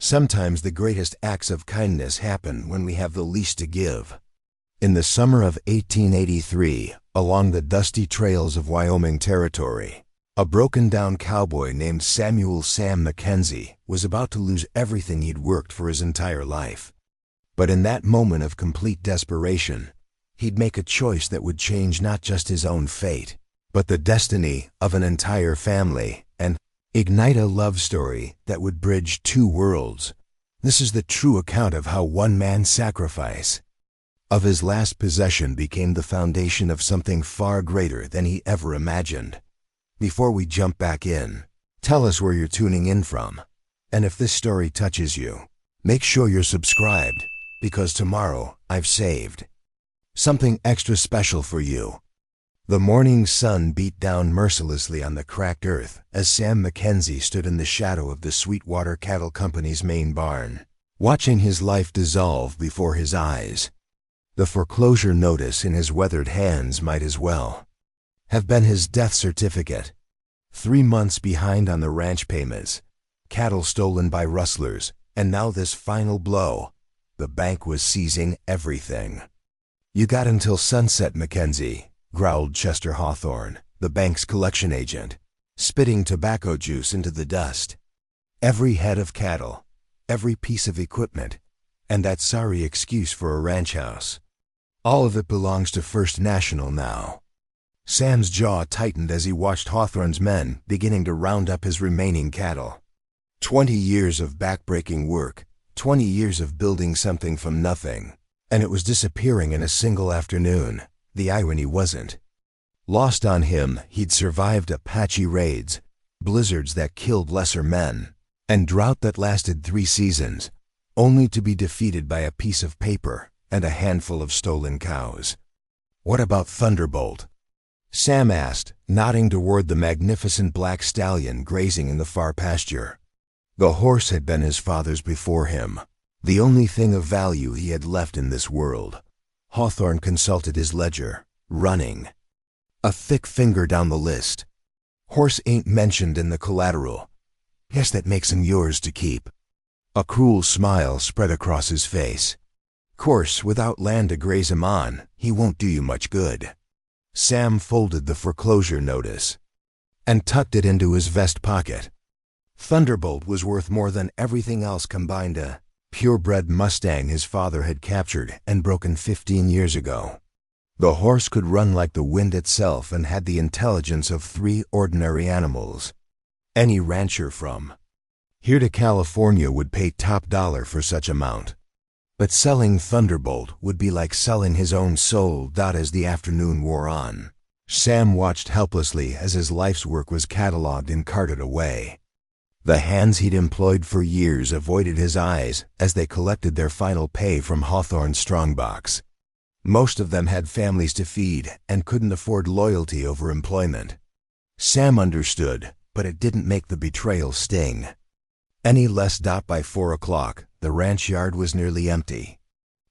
Sometimes the greatest acts of kindness happen when we have the least to give. In the summer of 1883, along the dusty trails of Wyoming Territory, a broken-down cowboy named Samuel Sam Mackenzie was about to lose everything he'd worked for his entire life. But in that moment of complete desperation, he'd make a choice that would change not just his own fate, but the destiny of an entire family, and ignite a love story that would bridge two worlds. This is the true account of how one man's sacrifice of his last possession became the foundation of something far greater than he ever imagined. Before we jump back in, tell us where you're tuning in from. And if this story touches you, make sure you're subscribed, because tomorrow I've saved something extra special for you. The morning sun beat down mercilessly on the cracked earth as Sam Mackenzie stood in the shadow of the Sweetwater Cattle Company's main barn, watching his life dissolve before his eyes. The foreclosure notice in his weathered hands might as well have been his death certificate. 3 months behind on the ranch payments, cattle stolen by rustlers, and now this final blow. The bank was seizing everything. "You got until sunset, Mackenzie," growled Chester Hawthorne, the bank's collection agent, spitting tobacco juice into the dust. "Every head of cattle, every piece of equipment, and that sorry excuse for a ranch house. All of it belongs to First National now." Sam's jaw tightened as he watched Hawthorne's men beginning to round up his remaining cattle. 20 years of backbreaking work, 20 years of building something from nothing, and it was disappearing in a single afternoon. The irony wasn't lost on him. He'd survived Apache raids, blizzards that killed lesser men, and drought that lasted 3 seasons, only to be defeated by a piece of paper and a handful of stolen cows. "What about Thunderbolt?" Sam asked, nodding toward the magnificent black stallion grazing in the far pasture. The horse had been his father's before him, the only thing of value he had left in this world. Hawthorne consulted his ledger. "Running." A thick finger down the list. "Horse ain't mentioned in the collateral. Guess that makes him yours to keep." A cruel smile spread across his face. "Course, without land to graze him on, he won't do you much good." Sam folded the foreclosure notice and tucked it into his vest pocket. Thunderbolt was worth more than everything else combined. A purebred Mustang his father had captured and broken 15 years ago. The horse could run like the wind itself and had the intelligence of 3 ordinary animals. Any rancher from here to California would pay top dollar for such amount. But selling Thunderbolt would be like selling his own soul. As the afternoon wore on, Sam watched helplessly as his life's work was cataloged and carted away. The hands he'd employed for years avoided his eyes as they collected their final pay from Hawthorne's strongbox. Most of them had families to feed and couldn't afford loyalty over employment. Sam understood, but it didn't make the betrayal sting any less. By 4 o'clock, the ranch yard was nearly empty.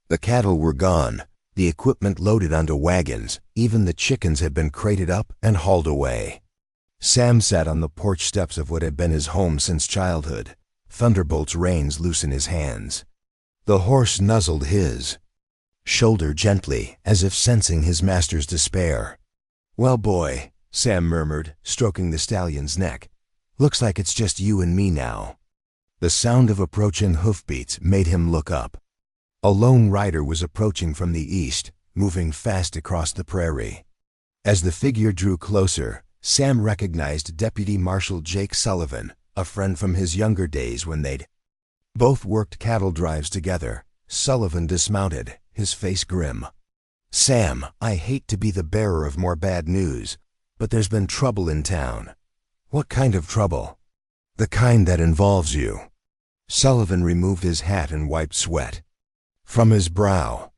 The cattle were gone, the equipment loaded onto wagons, even the chickens had been crated up and hauled away. Sam sat on the porch steps of what had been his home since childhood, Thunderbolt's reins loose in his hands. The horse nuzzled his shoulder gently, as if sensing his master's despair. "Well, boy," Sam murmured, stroking the stallion's neck, "looks like it's just you and me now." The sound of approaching hoofbeats made him look up. A lone rider was approaching from the east, moving fast across the prairie. As the figure drew closer, Sam recognized Deputy Marshal Jake Sullivan, a friend from his younger days when they'd both worked cattle drives together. Sullivan dismounted, his face grim. "Sam, I hate to be the bearer of more bad news, but there's been trouble in town." "What kind of trouble?" "The kind that involves you." Sullivan removed his hat and wiped sweat from his brow.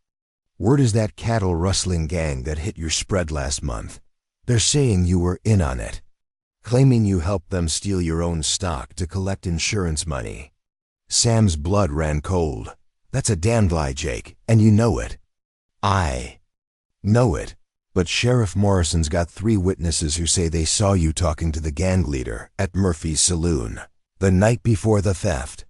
"Word is that cattle rustling gang that hit your spread last month. They're saying you were in on it, claiming you helped them steal your own stock to collect insurance money." Sam's blood ran cold. "That's a damned lie, Jake, and you know it." "I know it, but Sheriff Morrison's got 3 witnesses who say they saw you talking to the gang leader at Murphy's saloon the night before the theft."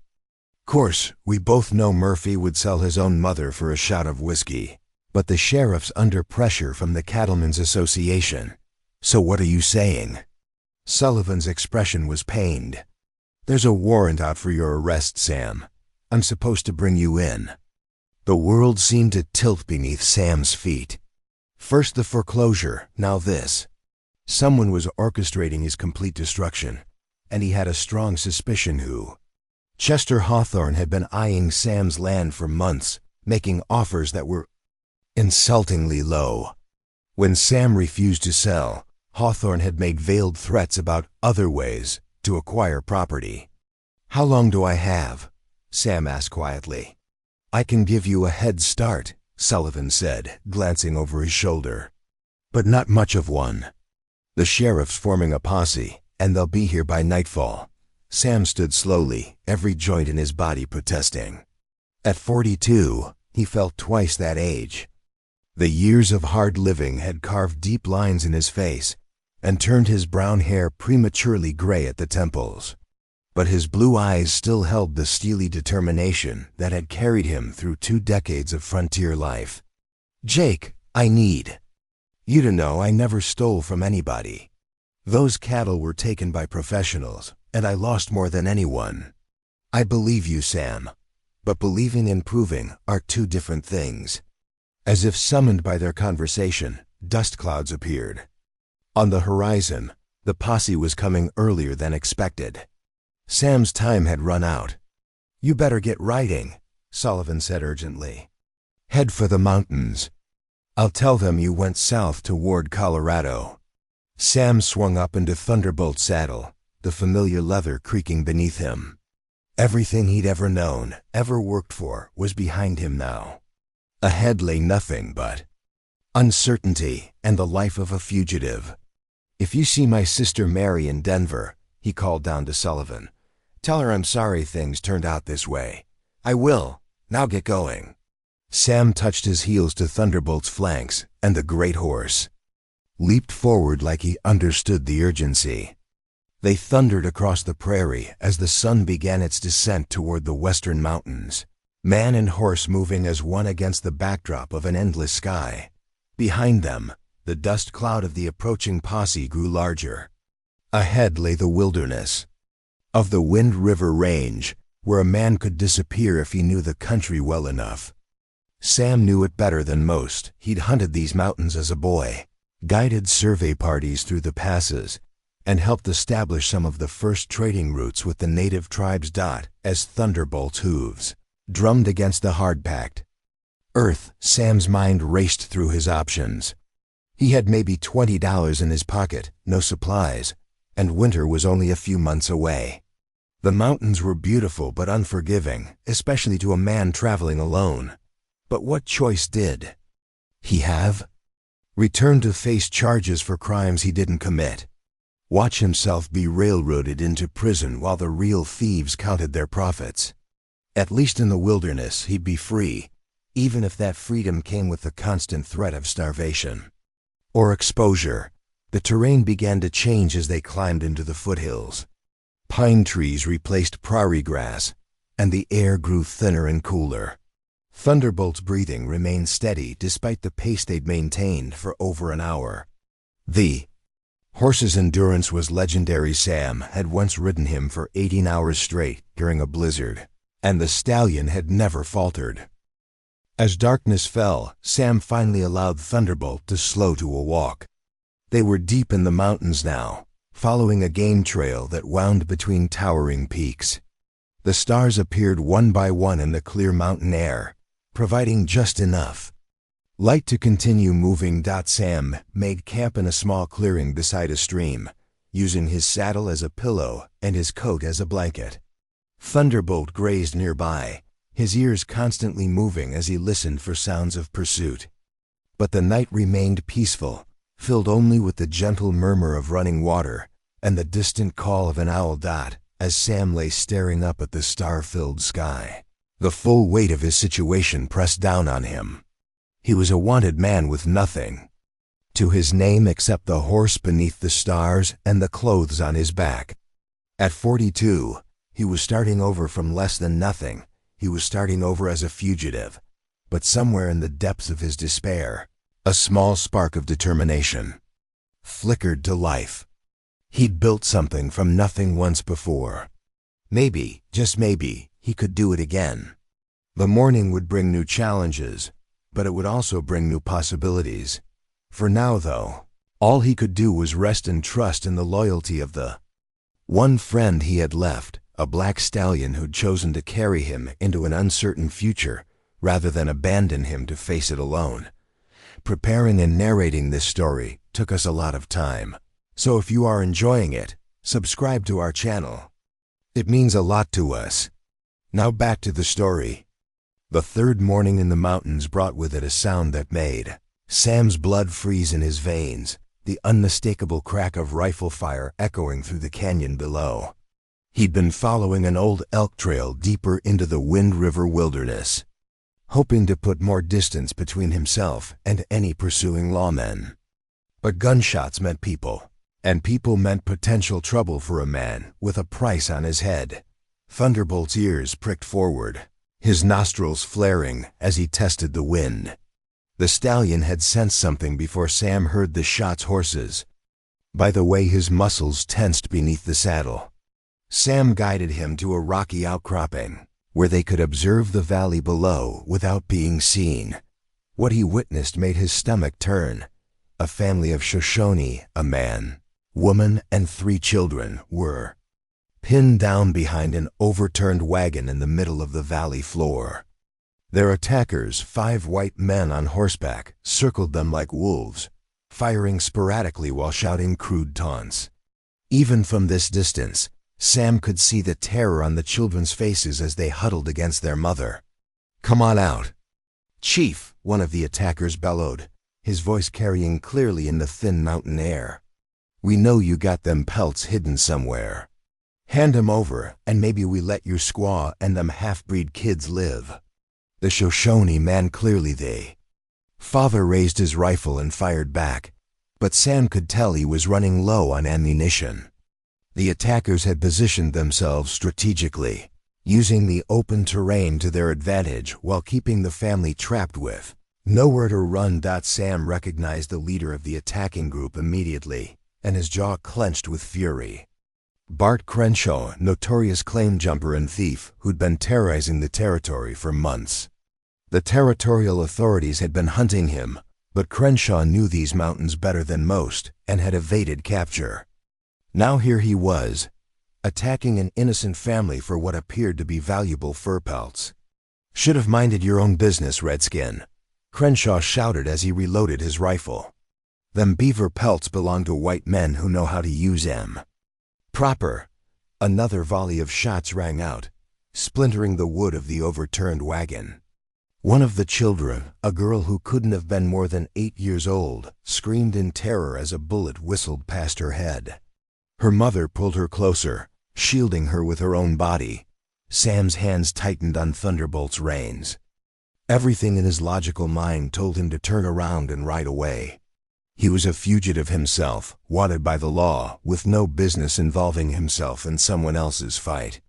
course, we both know Murphy would sell his own mother for a shot of whiskey, but the sheriff's under pressure from the Cattlemen's Association. So what are you saying? Sullivan's expression was pained. There's a warrant out for your arrest, Sam. I'm supposed to bring you in. The world seemed to tilt beneath Sam's feet. First the foreclosure, now this. Someone was orchestrating his complete destruction, and he had a strong suspicion who. Chester Hawthorne had been eyeing Sam's land for months, making offers that were insultingly low. When Sam refused to sell, Hawthorne had made veiled threats about other ways to acquire property. "How long do I have?" Sam asked quietly. "I can give you a head start," Sullivan said, glancing over his shoulder. "But not much of one. The sheriff's forming a posse, and they'll be here by nightfall." Sam stood slowly, every joint in his body protesting. At 42, he felt twice that age. The years of hard living had carved deep lines in his face and turned his brown hair prematurely gray at the temples. But his blue eyes still held the steely determination that had carried him through 2 decades of frontier life. "Jake, I need you to know I never stole from anybody. Those cattle were taken by professionals, and I lost more than anyone. I believe you, Sam, but believing and proving are 2 different things." As if summoned by their conversation, dust clouds appeared. On the horizon, the posse was coming earlier than expected. Sam's time had run out. "You better get riding," Sullivan said urgently. "Head for the mountains. I'll tell them you went south toward Colorado." Sam swung up into Thunderbolt's saddle, the familiar leather creaking beneath him. Everything he'd ever known, ever worked for, was behind him now. Ahead lay nothing but uncertainty and the life of a fugitive. "If you see my sister Mary in Denver," he called down to Sullivan, "tell her I'm sorry things turned out this way." "I will. Now get going." Sam touched his heels to Thunderbolt's flanks, and the great horse leaped forward like he understood the urgency. They thundered across the prairie as the sun began its descent toward the western mountains, man and horse moving as one against the backdrop of an endless sky. Behind them, the dust cloud of the approaching posse grew larger. Ahead lay the wilderness of the Wind River Range, where a man could disappear if he knew the country well enough. Sam knew it better than most. He'd hunted these mountains as a boy, guided survey parties through the passes, and helped establish some of the first trading routes with the native tribes. As Thunderbolt's hooves drummed against the hard-packed earth, Sam's mind raced through his options. He had maybe $20 in his pocket, no supplies, and winter was only a few months away. The mountains were beautiful but unforgiving, especially to a man traveling alone. But what choice did he have? Return to face charges for crimes he didn't commit? Watch himself be railroaded into prison while the real thieves counted their profits? At least in the wilderness he'd be free, even if that freedom came with the constant threat of starvation or exposure. The terrain began to change as they climbed into the foothills. Pine trees replaced prairie grass, and the air grew thinner and cooler. Thunderbolt's breathing remained steady despite the pace they'd maintained for over an hour. The horse's endurance was legendary. Sam had once ridden him for 18 hours straight during a blizzard, and the stallion had never faltered. As darkness fell, Sam finally allowed Thunderbolt to slow to a walk. They were deep in the mountains now, following a game trail that wound between towering peaks. The stars appeared one by one in the clear mountain air, providing just enough light to continue moving. Sam made camp in a small clearing beside a stream, using his saddle as a pillow and his coat as a blanket. Thunderbolt grazed nearby, his ears constantly moving as he listened for sounds of pursuit. But the night remained peaceful, filled only with the gentle murmur of running water and the distant call of an owl. As Sam lay staring up at the star-filled sky, the full weight of his situation pressed down on him. He was a wanted man with nothing to his name except the horse beneath the stars and the clothes on his back. At 42, He was starting over from less than nothing. He was starting over as a fugitive. But somewhere in the depths of his despair, a small spark of determination flickered to life. He'd built something from nothing once before. Maybe, just maybe, he could do it again. The morning would bring new challenges, but it would also bring new possibilities. For now, though, all he could do was rest and trust in the loyalty of the one friend he had left, a black stallion who'd chosen to carry him into an uncertain future rather than abandon him to face it alone. Preparing and narrating this story took us a lot of time, so if you are enjoying it, subscribe to our channel. It means a lot to us. Now back to the story. The third morning in the mountains brought with it a sound that made Sam's blood freeze in his veins, the unmistakable crack of rifle fire echoing through the canyon below. He'd been following an old elk trail deeper into the Wind River wilderness, hoping to put more distance between himself and any pursuing lawmen. But gunshots meant people, and people meant potential trouble for a man with a price on his head. Thunderbolt's ears pricked forward, his nostrils flaring as he tested the wind. The stallion had sensed something before Sam heard the shot's horses, by the way his muscles tensed beneath the saddle. Sam guided him to a rocky outcropping, where they could observe the valley below without being seen. What he witnessed made his stomach turn. A family of Shoshone, a man, woman, and 3 children, were pinned down behind an overturned wagon in the middle of the valley floor. Their attackers, 5 white men on horseback, circled them like wolves, firing sporadically while shouting crude taunts. Even from this distance, Sam could see the terror on the children's faces as they huddled against their mother. "Come on out, Chief," one of the attackers bellowed, his voice carrying clearly in the thin mountain air. "We know you got them pelts hidden somewhere. Hand 'em over, and maybe we let your squaw and them half-breed kids live." The Shoshone man clearly they. Father raised his rifle and fired back, but Sam could tell he was running low on ammunition. The attackers had positioned themselves strategically, using the open terrain to their advantage while keeping the family trapped with nowhere to run. Sam recognized the leader of the attacking group immediately, and his jaw clenched with fury. Bart Crenshaw, notorious claim jumper and thief who'd been terrorizing the territory for months. The territorial authorities had been hunting him, but Crenshaw knew these mountains better than most and had evaded capture. Now here he was, attacking an innocent family for what appeared to be valuable fur pelts. "Should have minded your own business, Redskin," Crenshaw shouted as he reloaded his rifle. "Them beaver pelts belong to white men who know how to use 'em." Proper. Another volley of shots rang out, splintering the wood of the overturned wagon. One of the children, a girl who couldn't have been more than 8 years old, screamed in terror as a bullet whistled past her head. Her mother pulled her closer, shielding her with her own body. Sam's hands tightened on Thunderbolt's reins. Everything in his logical mind told him to turn around and ride away. He was a fugitive himself, wanted by the law, with no business involving himself in someone else's fight.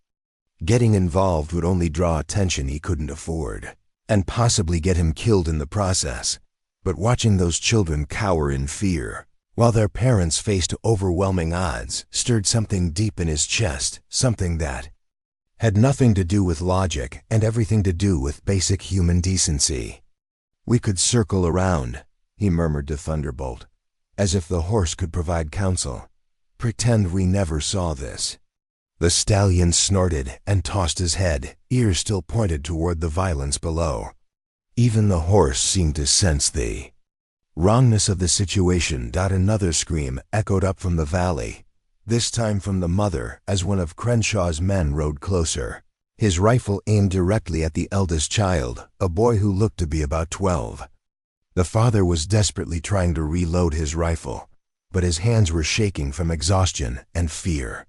Getting involved would only draw attention he couldn't afford, and possibly get him killed in the process. But watching those children cower in fear, while their parents faced overwhelming odds, stirred something deep in his chest, something that had nothing to do with logic and everything to do with basic human decency. "We could circle around," he murmured to Thunderbolt, as if the horse could provide counsel. "Pretend we never saw this." The stallion snorted and tossed his head, ears still pointed toward the violence below. Even the horse seemed to sense the wrongness of the situation. Another scream echoed up from the valley, this time from the mother as one of Crenshaw's men rode closer, his rifle aimed directly at the eldest child, a boy who looked to be about 12. The father was desperately trying to reload his rifle, but his hands were shaking from exhaustion and fear.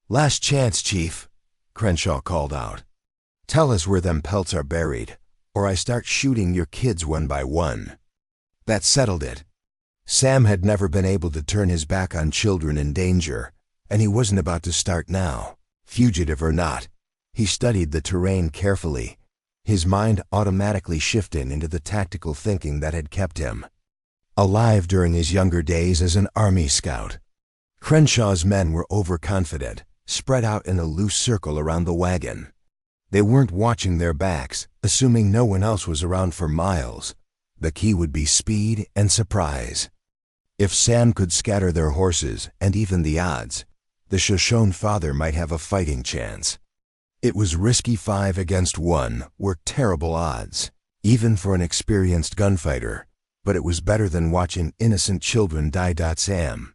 "Last chance, Chief," Crenshaw called out. "Tell us where them pelts are buried, or I start shooting your kids one by one." That settled it. Sam had never been able to turn his back on children in danger, and he wasn't about to start now. Fugitive or not, he studied the terrain carefully, his mind automatically shifting into the tactical thinking that had kept him alive during his younger days as an army scout. Crenshaw's men were overconfident, spread out in a loose circle around the wagon. They weren't watching their backs, assuming no one else was around for miles. The key would be speed and surprise. If Sam could scatter their horses, and even the odds, the Shoshone father might have a fighting chance. It was risky. 5 against 1 were terrible odds, even for an experienced gunfighter, but it was better than watching innocent children die. Sam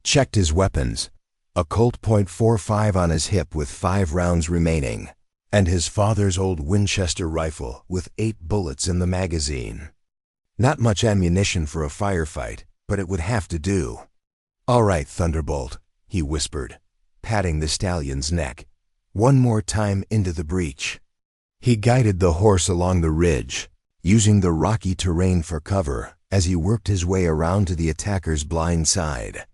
checked his weapons, a Colt .45 on his hip with 5 rounds remaining, and his father's old Winchester rifle with 8 bullets in the magazine. Not much ammunition for a firefight, but it would have to do. "All right, Thunderbolt," he whispered, patting the stallion's neck. "One more time into the breach." He guided the horse along the ridge, using the rocky terrain for cover as he worked his way around to the attacker's blind side.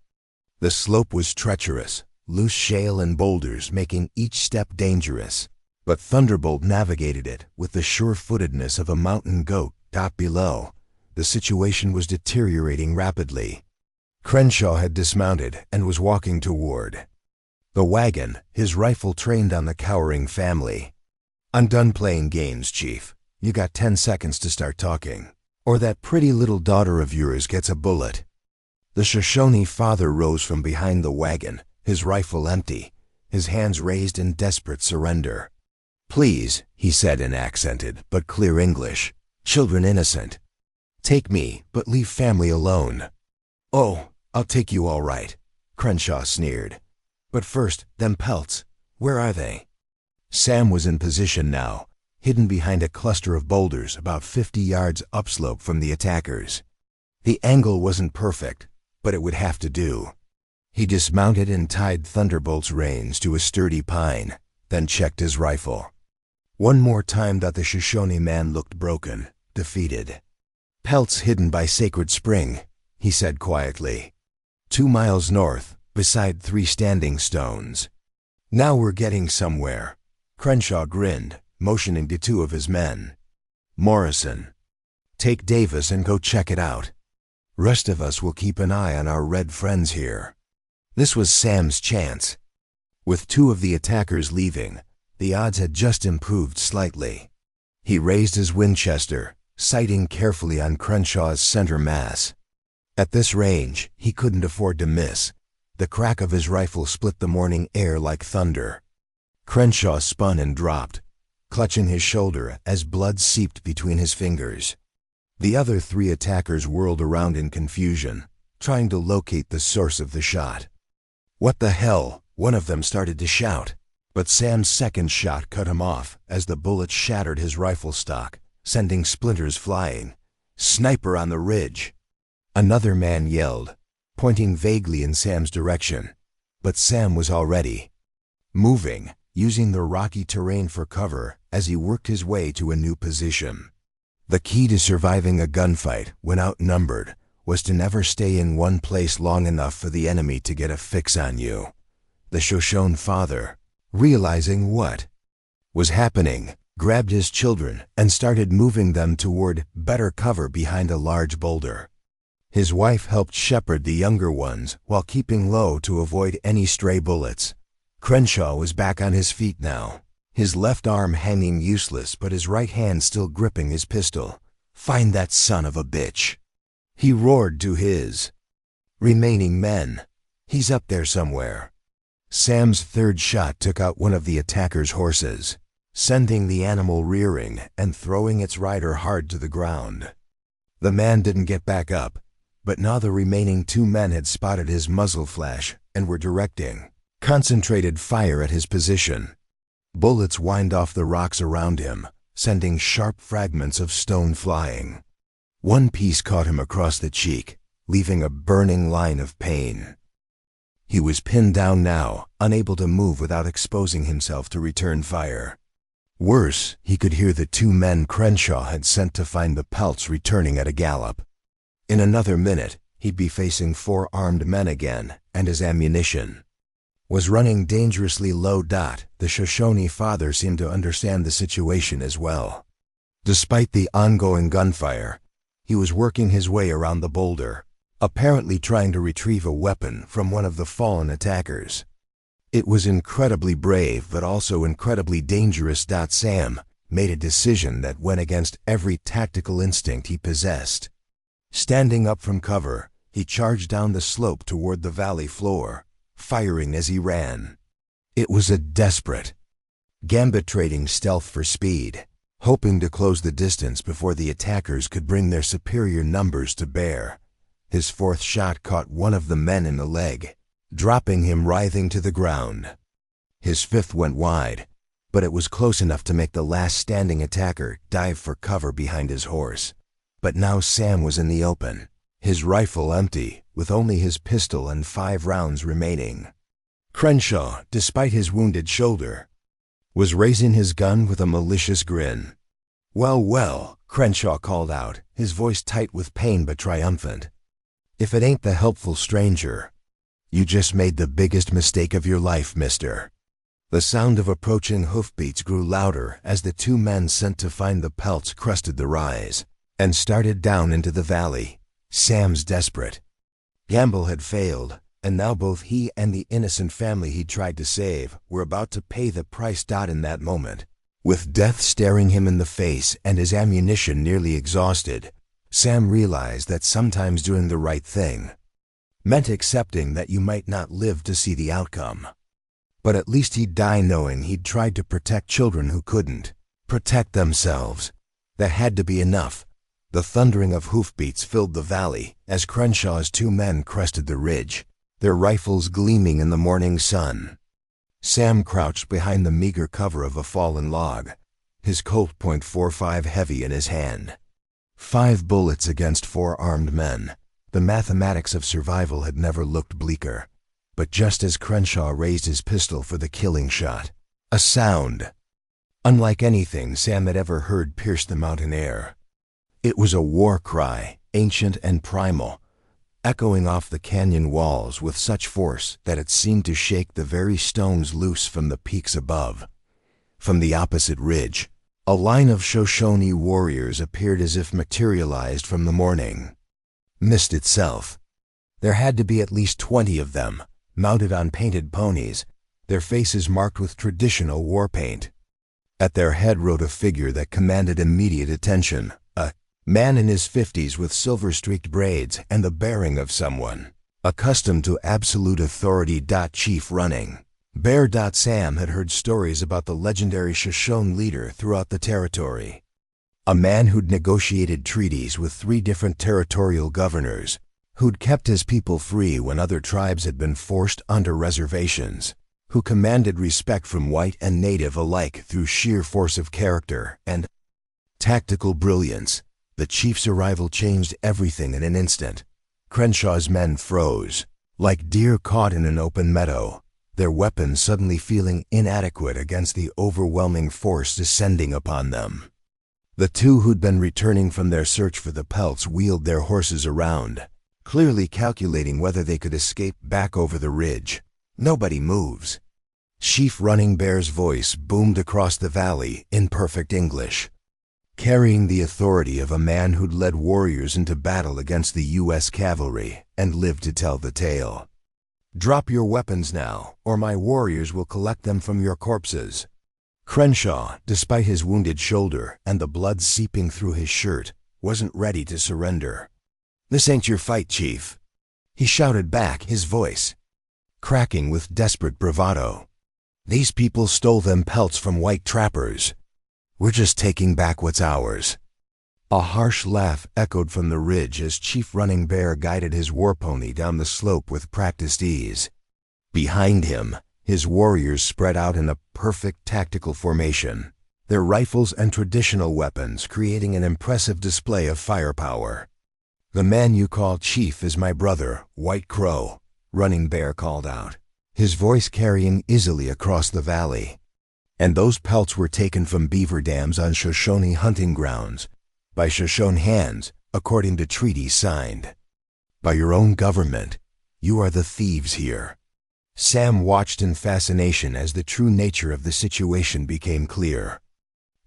The slope was treacherous, loose shale and boulders making each step dangerous, but Thunderbolt navigated it with the sure-footedness of a mountain goat. Below, the situation was deteriorating rapidly. Crenshaw had dismounted and was walking toward the wagon, his rifle trained on the cowering family. "I'm done playing games, Chief. You got 10 seconds to start talking, or that pretty little daughter of yours gets a bullet." The Shoshone father rose from behind the wagon, his rifle empty, his hands raised in desperate surrender. "Please," he said in accented but clear English, "children innocent. Take me, but leave family alone." "Oh, I'll take you all right," Crenshaw sneered. "But first, them pelts, where are they?" Sam was in position now, hidden behind a cluster of boulders about 50 yards upslope from the attackers. The angle wasn't perfect, but it would have to do. He dismounted and tied Thunderbolt's reins to a sturdy pine, then checked his rifle. One more time that the Shoshone man looked broken, defeated. "Pelts hidden by Sacred Spring," he said quietly. 2 miles north, beside 3 standing stones. "Now we're getting somewhere." Crenshaw grinned, motioning to 2 of his men. "Morrison, take Davis and go check it out. Rest of us will keep an eye on our red friends here." This was Sam's chance. With 2 of the attackers leaving, the odds had just improved slightly. He raised his Winchester, sighting carefully on Crenshaw's center mass. At this range, he couldn't afford to miss. The crack of his rifle split the morning air like thunder. Crenshaw spun and dropped, clutching his shoulder as blood seeped between his fingers. The other 3 attackers whirled around in confusion, trying to locate the source of the shot. "What the hell?" one of them started to shout, but Sam's second shot cut him off as the bullet shattered his rifle stock, sending splinters flying. "Sniper on the ridge!" Another man yelled, pointing vaguely in Sam's direction, but Sam was already moving, using the rocky terrain for cover as he worked his way to a new position. The key to surviving a gunfight when outnumbered was to never stay in one place long enough for the enemy to get a fix on you. The Shoshone father, realizing what was happening, grabbed his children and started moving them toward better cover behind a large boulder. His wife helped shepherd the younger ones while keeping low to avoid any stray bullets. Crenshaw was back on his feet now, his left arm hanging useless but his right hand still gripping his pistol. "Find that son of a bitch," he roared to his remaining men. "He's up there somewhere." Sam's third shot took out one of the attacker's horses, sending the animal rearing and throwing its rider hard to the ground. The man didn't get back up, but now the remaining 2 men had spotted his muzzle flash and were directing concentrated fire at his position. Bullets whined off the rocks around him, sending sharp fragments of stone flying. One piece caught him across the cheek, leaving a burning line of pain. He was pinned down now, unable to move without exposing himself to return fire. Worse, he could hear the 2 men Crenshaw had sent to find the pelts returning at a gallop. In another minute, he'd be facing 4 armed men again and his ammunition. was running dangerously low. The Shoshone father seemed to understand the situation as well. Despite the ongoing gunfire, he was working his way around the boulder, apparently trying to retrieve a weapon from one of the fallen attackers. It was incredibly brave but also incredibly dangerous. Sam made a decision that went against every tactical instinct he possessed. Standing up from cover, he charged down the slope toward the valley floor, firing as he ran. It was a desperate gambit, trading stealth for speed, hoping to close the distance before the attackers could bring their superior numbers to bear. His fourth shot caught one of the men in the leg, dropping him writhing to the ground. His fifth went wide, but it was close enough to make the last standing attacker dive for cover behind his horse. But now Sam was in the open, his rifle empty, with only his pistol and 5 rounds remaining. Crenshaw, despite his wounded shoulder, was raising his gun with a malicious grin. "Well, well," Crenshaw called out, his voice tight with pain but triumphant. "If it ain't the helpful stranger, you just made the biggest mistake of your life, mister." The sound of approaching hoofbeats grew louder as the 2 men sent to find the pelts crested the rise and started down into the valley. Sam's desperate gamble had failed, and now both he and the innocent family he tried to save were about to pay the price. In that moment, with death staring him in the face and his ammunition nearly exhausted, Sam realized that sometimes doing the right thing meant accepting that you might not live to see the outcome. But at least he'd die knowing he'd tried to protect children who couldn't protect themselves. That had to be enough. The thundering of hoofbeats filled the valley as Crenshaw's 2 men crested the ridge, their rifles gleaming in the morning sun. Sam crouched behind the meager cover of a fallen log, his Colt .45 heavy in his hand. 5 bullets against 4 armed men. The mathematics of survival had never looked bleaker. But just as Crenshaw raised his pistol for the killing shot, a sound unlike anything Sam had ever heard pierced the mountain air. It was a war cry, ancient and primal, echoing off the canyon walls with such force that it seemed to shake the very stones loose from the peaks above. From the opposite ridge, a line of Shoshone warriors appeared as if materialized from the morning mist itself. There had to be at least 20 of them, mounted on painted ponies, their faces marked with traditional war paint. At their head rode a figure that commanded immediate attention, a man in his 50s with silver-streaked braids and the bearing of someone accustomed to absolute authority. Chief Running Bear. Sam had heard stories about the legendary Shoshone leader throughout the territory, a man who'd negotiated treaties with 3 different territorial governors, who'd kept his people free when other tribes had been forced onto reservations, who commanded respect from white and native alike through sheer force of character and tactical brilliance. The chief's arrival changed everything in an instant. Crenshaw's men froze, like deer caught in an open meadow, their weapons suddenly feeling inadequate against the overwhelming force descending upon them. The 2 who'd been returning from their search for the pelts wheeled their horses around, clearly calculating whether they could escape back over the ridge. "Nobody moves." Chief Running Bear's voice boomed across the valley in perfect English, carrying the authority of a man who'd led warriors into battle against the U.S. cavalry and lived to tell the tale. "Drop your weapons now, or my warriors will collect them from your corpses." Crenshaw, despite his wounded shoulder and the blood seeping through his shirt, wasn't ready to surrender. "This ain't your fight, Chief," he shouted back, his voice cracking with desperate bravado. "These people stole them pelts from white trappers. We're just taking back what's ours." A harsh laugh echoed from the ridge as Chief Running Bear guided his war pony down the slope with practiced ease. Behind him, his warriors spread out in a perfect tactical formation, their rifles and traditional weapons creating an impressive display of firepower. "The man you call Chief is my brother, White Crow," Running Bear called out, his voice carrying easily across the valley. "And those pelts were taken from beaver dams on Shoshone hunting grounds, by Shoshone hands, according to treaties signed by your own government. You are the thieves here." Sam watched in fascination as the true nature of the situation became clear.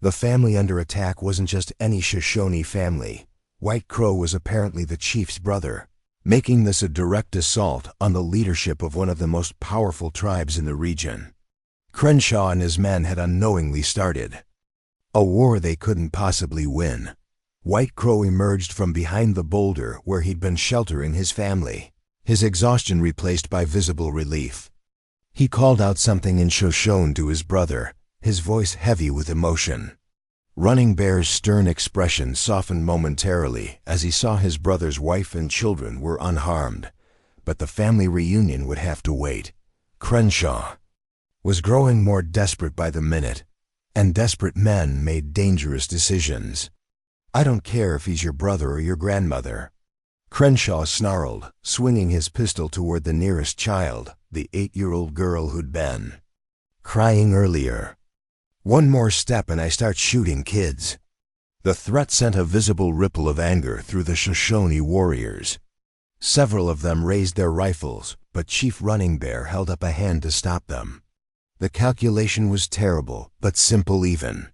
The family under attack wasn't just any Shoshone family. White Crow was apparently the chief's brother, making this a direct assault on the leadership of one of the most powerful tribes in the region. Crenshaw and his men had unknowingly started a war they couldn't possibly win. White Crow emerged from behind the boulder where he'd been sheltering his family, his exhaustion replaced by visible relief. He called out something in Shoshone to his brother, his voice heavy with emotion. Running Bear's stern expression softened momentarily as he saw his brother's wife and children were unharmed, but the family reunion would have to wait. Crenshaw was growing more desperate by the minute, and desperate men made dangerous decisions. "I don't care if he's your brother or your grandmother," Crenshaw snarled, swinging his pistol toward the nearest child, the 8-year-old girl who'd been crying earlier. "One more step and I start shooting kids." The threat sent a visible ripple of anger through the Shoshone warriors. Several of them raised their rifles, but Chief Running Bear held up a hand to stop them. The calculation was terrible, but simple even.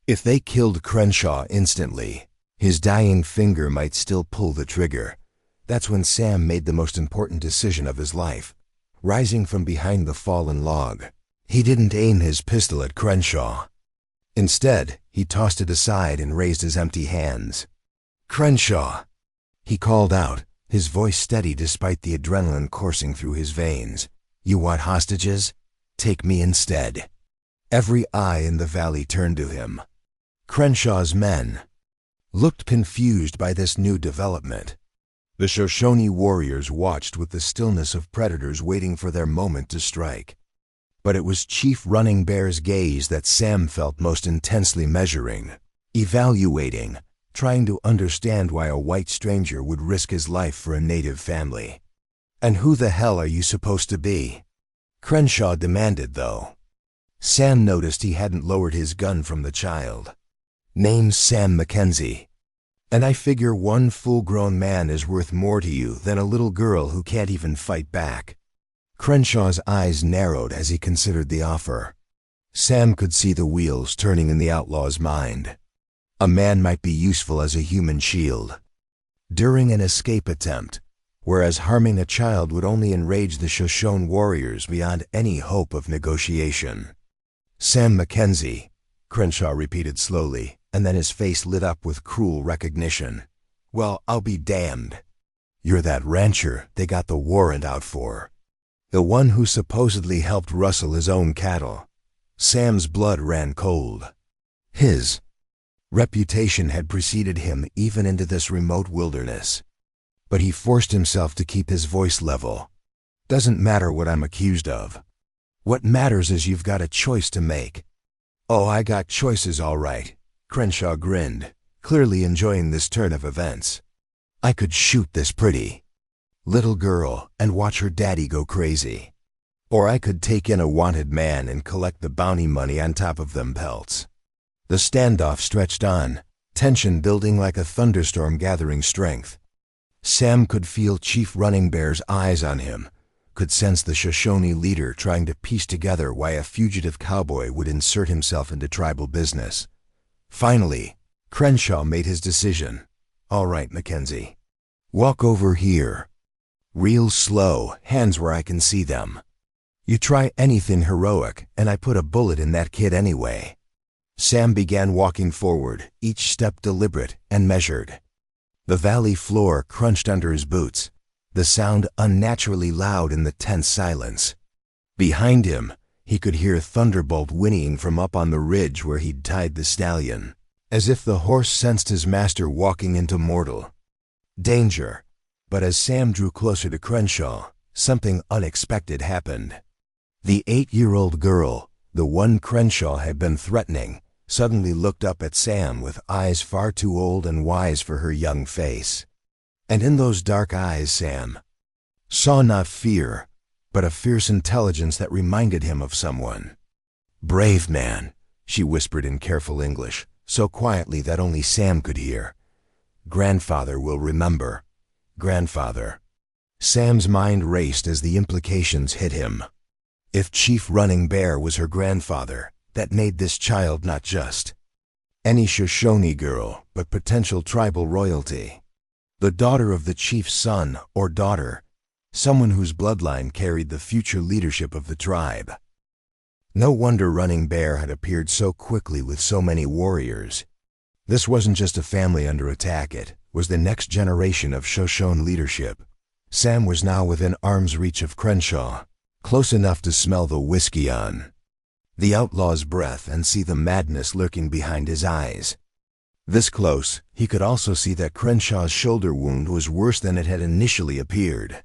If they killed Crenshaw instantly, his dying finger might still pull the trigger. That's when Sam made the most important decision of his life. Rising from behind the fallen log, he didn't aim his pistol at Crenshaw. Instead, he tossed it aside and raised his empty hands. "Crenshaw!" he called out, his voice steady despite the adrenaline coursing through his veins. "You want hostages? Take me instead." Every eye in the valley turned to him. Crenshaw's men looked confused by this new development. The Shoshone warriors watched with the stillness of predators waiting for their moment to strike. But it was Chief Running Bear's gaze that Sam felt most intensely, measuring, evaluating, trying to understand why a white stranger would risk his life for a native family. "And who the hell are you supposed to be?" Crenshaw demanded, though. Sam noticed he hadn't lowered his gun from the child. "Name's Sam Mackenzie, and I figure one full-grown man is worth more to you than a little girl who can't even fight back." Crenshaw's eyes narrowed as he considered the offer. Sam could see the wheels turning in the outlaw's mind. A man might be useful as a human shield during an escape attempt, whereas harming a child would only enrage the Shoshone warriors beyond any hope of negotiation. "Sam Mackenzie," Crenshaw repeated slowly, and then his face lit up with cruel recognition. "Well, I'll be damned. You're that rancher they got the warrant out for. The one who supposedly helped rustle his own cattle." Sam's blood ran cold. His reputation had preceded him even into this remote wilderness. But he forced himself to keep his voice level. "Doesn't matter what I'm accused of. What matters is you've got a choice to make." "Oh, I got choices all right," Crenshaw grinned, clearly enjoying this turn of events. "I could shoot this pretty little girl and watch her daddy go crazy. Or I could take in a wanted man and collect the bounty money on top of them pelts." The standoff stretched on, tension building like a thunderstorm gathering strength. Sam could feel Chief Running Bear's eyes on him, could sense the Shoshone leader trying to piece together why a fugitive cowboy would insert himself into tribal business. Finally, Crenshaw made his decision. "All right, Mackenzie. Walk over here. Real slow, hands where I can see them. You try anything heroic, and I put a bullet in that kid anyway." Sam began walking forward, each step deliberate and measured. The valley floor crunched under his boots, the sound unnaturally loud in the tense silence. Behind him, he could hear Thunderbolt whinnying from up on the ridge where he'd tied the stallion, as if the horse sensed his master walking into mortal danger. But as Sam drew closer to Crenshaw, something unexpected happened. The 8-year-old girl, the one Crenshaw had been threatening, suddenly looked up at Sam with eyes far too old and wise for her young face. And in those dark eyes Sam saw not fear, but a fierce intelligence that reminded him of someone. "Brave man," she whispered in careful English, so quietly that only Sam could hear. "Grandfather will remember. Grandfather." Sam's mind raced as the implications hit him. If Chief Running Bear was her grandfather, that made this child not just any Shoshone girl, but potential tribal royalty. The daughter of the chief's son or daughter, someone whose bloodline carried the future leadership of the tribe. No wonder Running Bear had appeared so quickly with so many warriors. This wasn't just a family under attack, it was the next generation of Shoshone leadership. Sam was now within arm's reach of Crenshaw, close enough to smell the whiskey on the outlaw's breath and see the madness lurking behind his eyes. This close, he could also see that Crenshaw's shoulder wound was worse than it had initially appeared.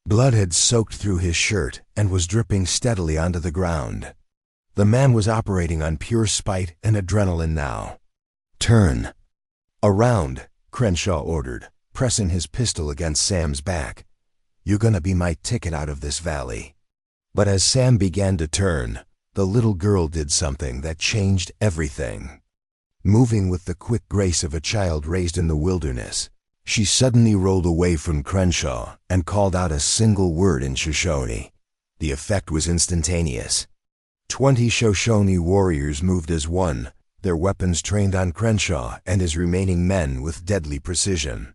Blood had soaked through his shirt and was dripping steadily onto the ground. The man was operating on pure spite and adrenaline now. "Turn around," Crenshaw ordered, pressing his pistol against Sam's back. "You're gonna be my ticket out of this valley." But as Sam began to turn, the little girl did something that changed everything. Moving with the quick grace of a child raised in the wilderness, she suddenly rolled away from Crenshaw and called out a single word in Shoshone. The effect was instantaneous. 20 Shoshone warriors moved as one, their weapons trained on Crenshaw and his remaining men with deadly precision.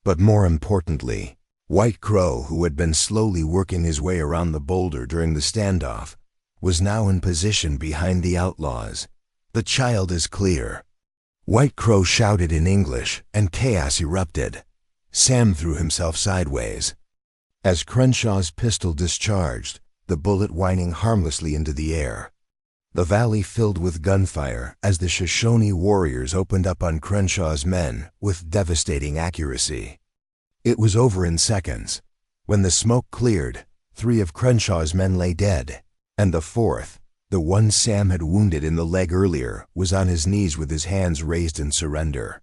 But more importantly, White Crow, who had been slowly working his way around the boulder during the standoff, was now in position behind the outlaws. "The child is clear." White Crow shouted in English, and chaos erupted. Sam threw himself sideways. As Crenshaw's pistol discharged, the bullet whining harmlessly into the air. The valley filled with gunfire as the Shoshone warriors opened up on Crenshaw's men with devastating accuracy. It was over in seconds. When the smoke cleared, 3 of Crenshaw's men lay dead, and the 4th, the one Sam had wounded in the leg earlier, was on his knees with his hands raised in surrender.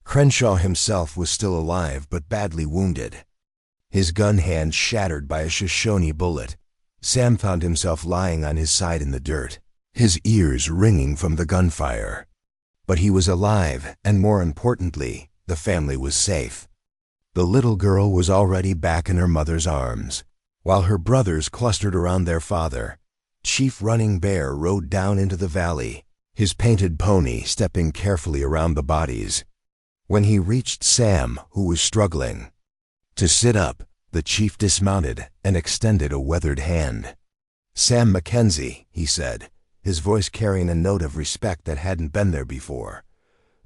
Crenshaw himself was still alive but badly wounded. His gun hand shattered by a Shoshone bullet, Sam found himself lying on his side in the dirt, his ears ringing from the gunfire. But he was alive, and more importantly, the family was safe. The little girl was already back in her mother's arms, while her brothers clustered around their father. Chief Running Bear rode down into the valley, his painted pony stepping carefully around the bodies. When he reached Sam, who was struggling to sit up, the chief dismounted and extended a weathered hand. "Sam Mackenzie," he said, his voice carrying a note of respect that hadn't been there before.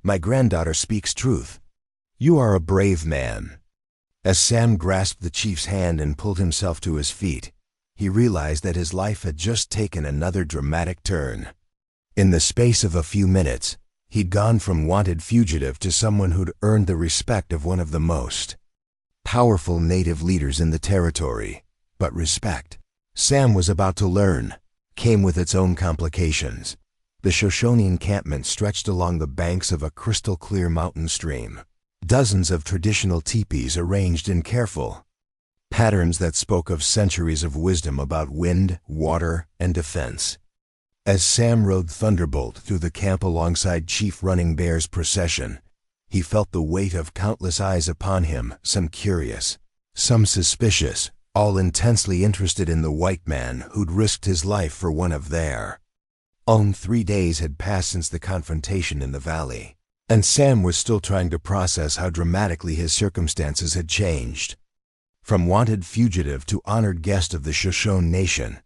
"My granddaughter speaks truth. You are a brave man." As Sam grasped the chief's hand and pulled himself to his feet, he realized that his life had just taken another dramatic turn. In the space of a few minutes, he'd gone from wanted fugitive to someone who'd earned the respect of one of the most powerful native leaders in the territory. But respect, Sam was about to learn, came with its own complications. The Shoshone encampment stretched along the banks of a crystal-clear mountain stream. Dozens of traditional teepees arranged in careful patterns that spoke of centuries of wisdom about wind, water, and defense. As Sam rode Thunderbolt through the camp alongside Chief Running Bear's procession, he felt the weight of countless eyes upon him, some curious, some suspicious, all intensely interested in the white man who'd risked his life for one of their own. 3 days had passed since the confrontation in the valley, and Sam was still trying to process how dramatically his circumstances had changed. From wanted fugitive to honored guest of the Shoshone Nation,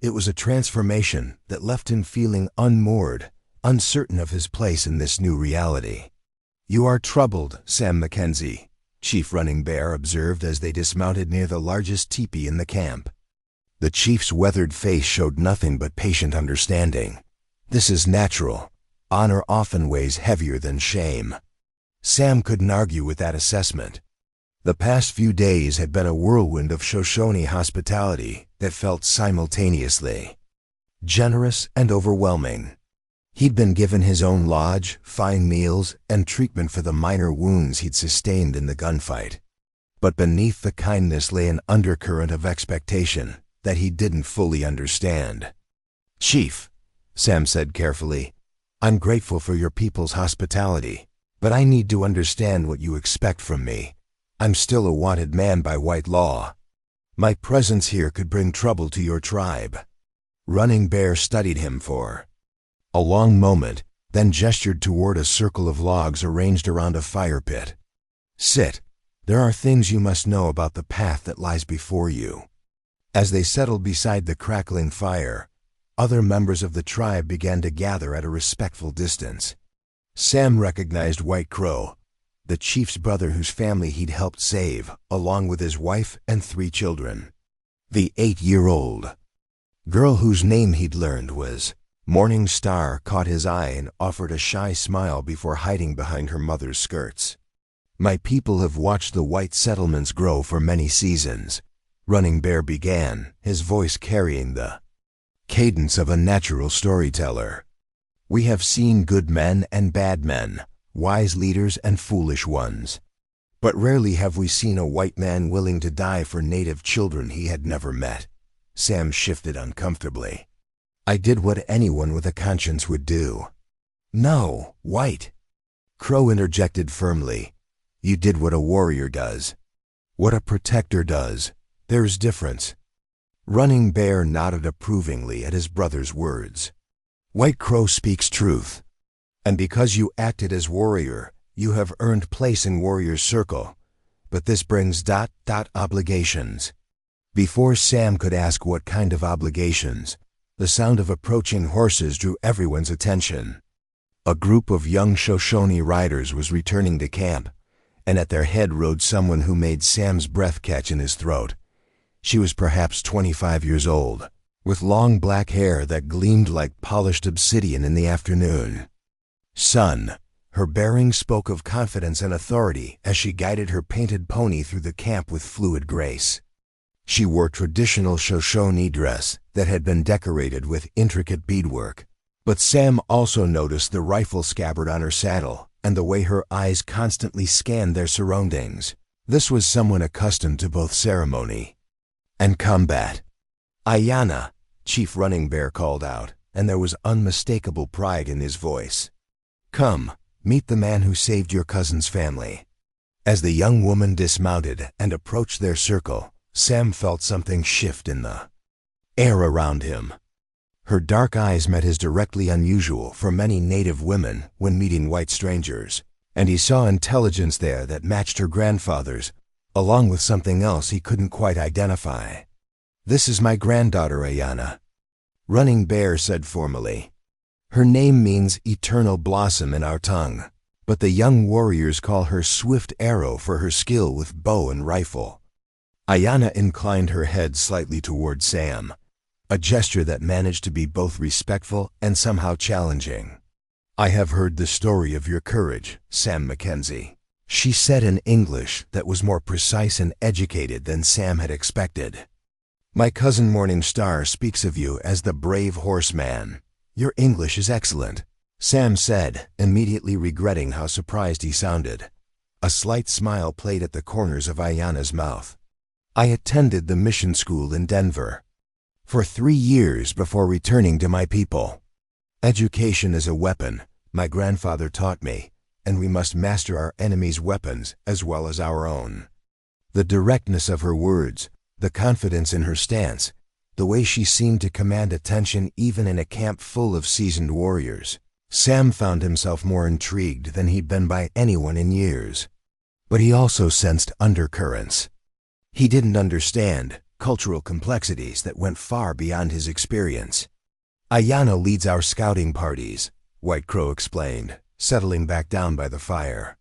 it was a transformation that left him feeling unmoored, uncertain of his place in this new reality. "You are troubled, Sam Mackenzie," Chief Running Bear observed as they dismounted near the largest teepee in the camp. The chief's weathered face showed nothing but patient understanding. "This is natural. Honor often weighs heavier than shame." Sam couldn't argue with that assessment. The past few days had been a whirlwind of Shoshone hospitality that felt simultaneously generous and overwhelming. He'd been given his own lodge, fine meals, and treatment for the minor wounds he'd sustained in the gunfight. But beneath the kindness lay an undercurrent of expectation that he didn't fully understand. "Chief," Sam said carefully, "I'm grateful for your people's hospitality, but I need to understand what you expect from me. I'm still a wanted man by white law. My presence here could bring trouble to your tribe." Running Bear studied him for a long moment, then gestured toward a circle of logs arranged around a fire pit. "Sit. There are things you must know about the path that lies before you." As they settled beside the crackling fire, other members of the tribe began to gather at a respectful distance. Sam recognized White Crow, the chief's brother whose family he'd helped save, along with his wife and 3 children. The 8-year-old girl whose name he'd learned was Morning Star caught his eye and offered a shy smile before hiding behind her mother's skirts. "My people have watched the white settlements grow for many seasons," Running Bear began, his voice carrying the cadence of a natural storyteller. "We have seen good men and bad men, wise leaders and foolish ones. But rarely have we seen a white man willing to die for native children he had never met." Sam shifted uncomfortably. "I did what anyone with a conscience would do." "No, White," Crow interjected firmly. "You did what a warrior does. What a protector does. There's difference." Running Bear nodded approvingly at his brother's words. "White Crow speaks truth. And because you acted as warrior, you have earned place in Warrior's Circle. But this brings obligations." Before Sam could ask what kind of obligations, the sound of approaching horses drew everyone's attention. A group of young Shoshone riders was returning to camp, and at their head rode someone who made Sam's breath catch in his throat. She was perhaps 25 years old, with long black hair that gleamed like polished obsidian in the afternoon. "Son," her bearing spoke of confidence and authority as she guided her painted pony through the camp with fluid grace. She wore traditional Shoshone dress that had been decorated with intricate beadwork. But Sam also noticed the rifle scabbard on her saddle and the way her eyes constantly scanned their surroundings. This was someone accustomed to both ceremony and combat. "Ayanna," Chief Running Bear called out, and there was unmistakable pride in his voice. "Come, meet the man who saved your cousin's family." As the young woman dismounted and approached their circle, Sam felt something shift in the air around him. Her dark eyes met his directly unusual for many native women when meeting white strangers, and he saw intelligence there that matched her grandfather's, along with something else he couldn't quite identify. "This is my granddaughter, Ayanna," Running Bear said formally. "Her name means eternal blossom in our tongue, but the young warriors call her Swift Arrow for her skill with bow and rifle." Ayanna inclined her head slightly toward Sam, a gesture that managed to be both respectful and somehow challenging. "I have heard the story of your courage, Sam Mackenzie," she said in English that was more precise and educated than Sam had expected. "My cousin Morning Star speaks of you as the brave horseman. Your English is excellent," Sam said, immediately regretting how surprised he sounded. A slight smile played at the corners of Ayanna's mouth. "I attended the mission school in Denver for 3 years before returning to my people. Education is a weapon, my grandfather taught me, and we must master our enemy's weapons as well as our own." The directness of her words, the confidence in her stance, the way she seemed to command attention even in a camp full of seasoned warriors. Sam found himself more intrigued than he'd been by anyone in years. But he also sensed undercurrents. He didn't understand cultural complexities that went far beyond his experience. "Ayanna leads our scouting parties," White Crow explained, settling back down by the fire.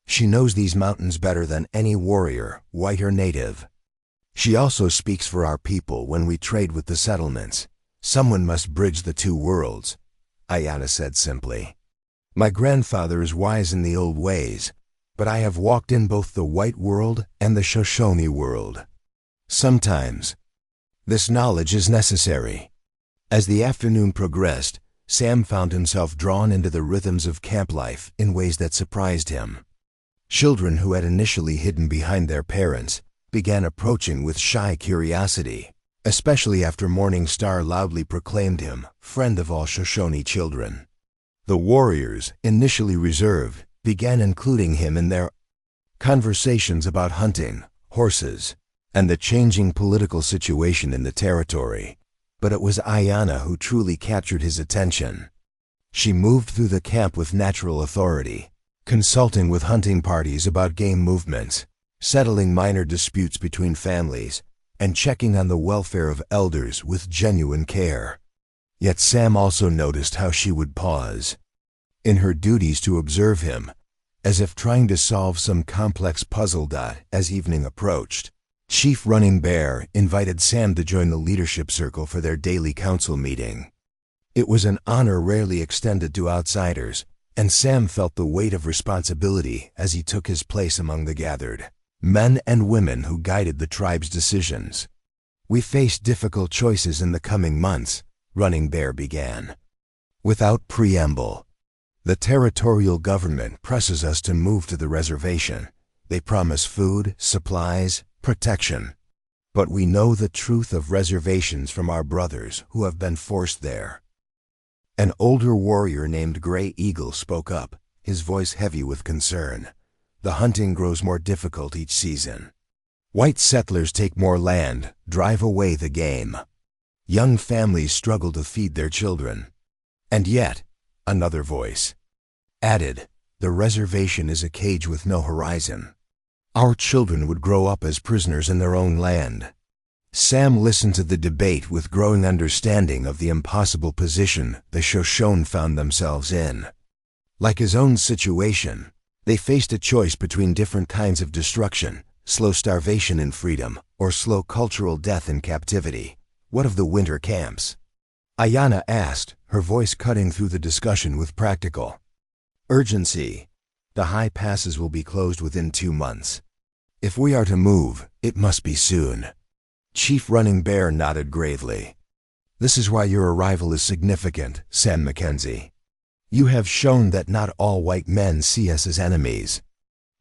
"She knows these mountains better than any warrior, white or native. She also speaks for our people when we trade with the settlements. Someone must bridge the 2 worlds," Ayanna said simply. "My grandfather is wise in the old ways, but I have walked in both the white world and the Shoshone world. Sometimes this knowledge is necessary." As the afternoon progressed, Sam found himself drawn into the rhythms of camp life in ways that surprised him. Children who had initially hidden behind their parents began approaching with shy curiosity, especially after Morning Star loudly proclaimed him friend of all Shoshone children. The warriors, initially reserved, began including him in their Conversations about hunting, horses, and the changing political situation in the territory. But it was Ayanna who truly captured his attention. She moved through the camp with natural authority, consulting with hunting parties about game movements, settling minor disputes between families, and checking on the welfare of elders with genuine care. Yet Sam also noticed how she would pause in her duties to observe him, as if trying to solve some complex puzzle. As evening approached, Chief Running Bear invited Sam to join the leadership circle for their daily council meeting. It was an honor rarely extended to outsiders, and Sam felt the weight of responsibility as he took his place among the gathered men and women who guided the tribe's decisions. "We face difficult choices in the coming months," Running Bear began. Without preamble, "The territorial government presses us to move to the reservation. They promise food, supplies, protection. But we know the truth of reservations from our brothers who have been forced there." An older warrior named Gray Eagle spoke up, his voice heavy with concern. "The hunting grows more difficult each season. White settlers take more land, drive away the game. Young families struggle to feed their children. And yet," another voice added, "the reservation is a cage with no horizon. Our children would grow up as prisoners in their own land." Sam listened to the debate with growing understanding of the impossible position the Shoshone found themselves in. Like his own situation, they faced a choice between different kinds of destruction: slow starvation in freedom, or slow cultural death in captivity. "What of the winter camps?" Ayanna asked, her voice cutting through the discussion with practical urgency. "The high passes will be closed within 2 months. If we are to move, it must be soon." Chief Running Bear nodded gravely. "This is why your arrival is significant, Sam Mackenzie. You have shown that not all white men see us as enemies.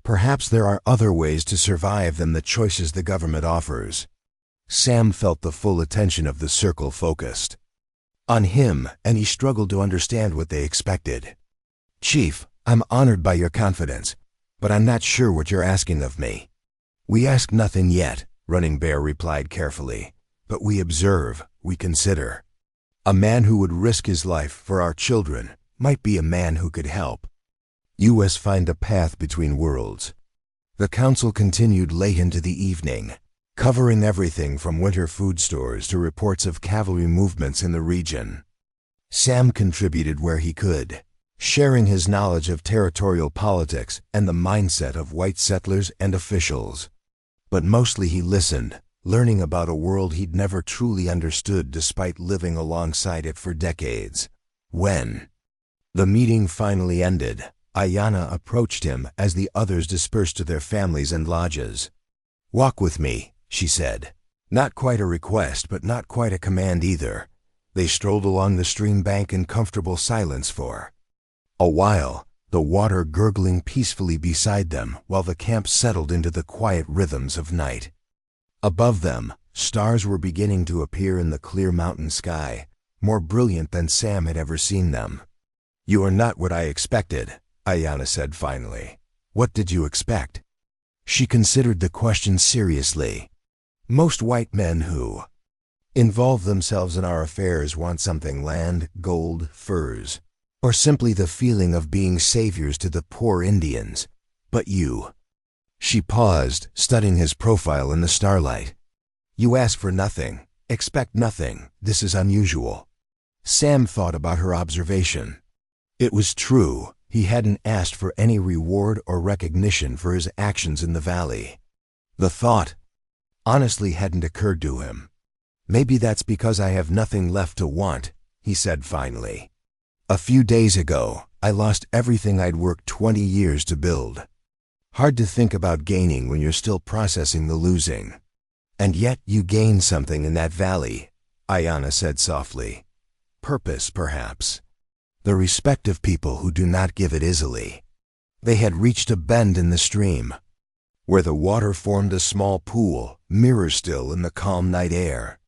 Perhaps there are other ways to survive than the choices the government offers." Sam felt the full attention of the circle focused on him, and he struggled to understand what they expected. "Chief, I'm honored by your confidence, but I'm not sure what you're asking of me." "We ask nothing yet," Running Bear replied carefully, "but we observe, we consider. A man who would risk his life for our children might be a man who could help us find a path between worlds." The council continued late into the evening, covering everything from winter food stores to reports of cavalry movements in the region. Sam contributed where he could, sharing his knowledge of territorial politics and the mindset of white settlers and officials. But mostly he listened, learning about a world he'd never truly understood despite living alongside it for decades. When the meeting finally ended, Ayanna approached him as the others dispersed to their families and lodges. "Walk with me," she said. Not quite a request, but not quite a command either. They strolled along the stream bank in comfortable silence for a while, the water gurgling peacefully beside them while the camp settled into the quiet rhythms of night. Above them, stars were beginning to appear in the clear mountain sky, more brilliant than Sam had ever seen them. "You are not what I expected," Ayanna said finally. "What did you expect?" She considered the question seriously. "Most white men who involve themselves in our affairs want something: land, gold, furs, or simply the feeling of being saviors to the poor Indians. But you—" She paused, studying his profile in the starlight. "You ask for nothing, expect nothing. This is unusual." Sam thought about her observation. It was true, he hadn't asked for any reward or recognition for his actions in the valley. The thought honestly hadn't occurred to him. "Maybe that's because I have nothing left to want," he said finally. "A few days ago, I lost everything I'd worked 20 years to build. Hard to think about gaining when you're still processing the losing." "And yet you gained something in that valley," Ayanna said softly. "Purpose, perhaps. The respect of people who do not give it easily." They had reached a bend in the stream, where the water formed a small pool, mirror still in the calm night air.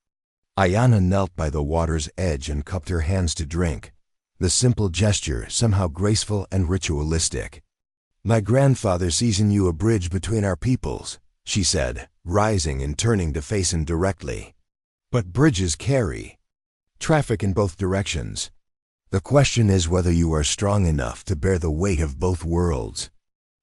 Ayanna knelt by the water's edge and cupped her hands to drink, the simple gesture somehow graceful and ritualistic. My grandfather sees in you a bridge between our peoples, she said, rising and turning to face him directly. But bridges carry traffic in both directions. The question is whether you are strong enough to bear the weight of both worlds.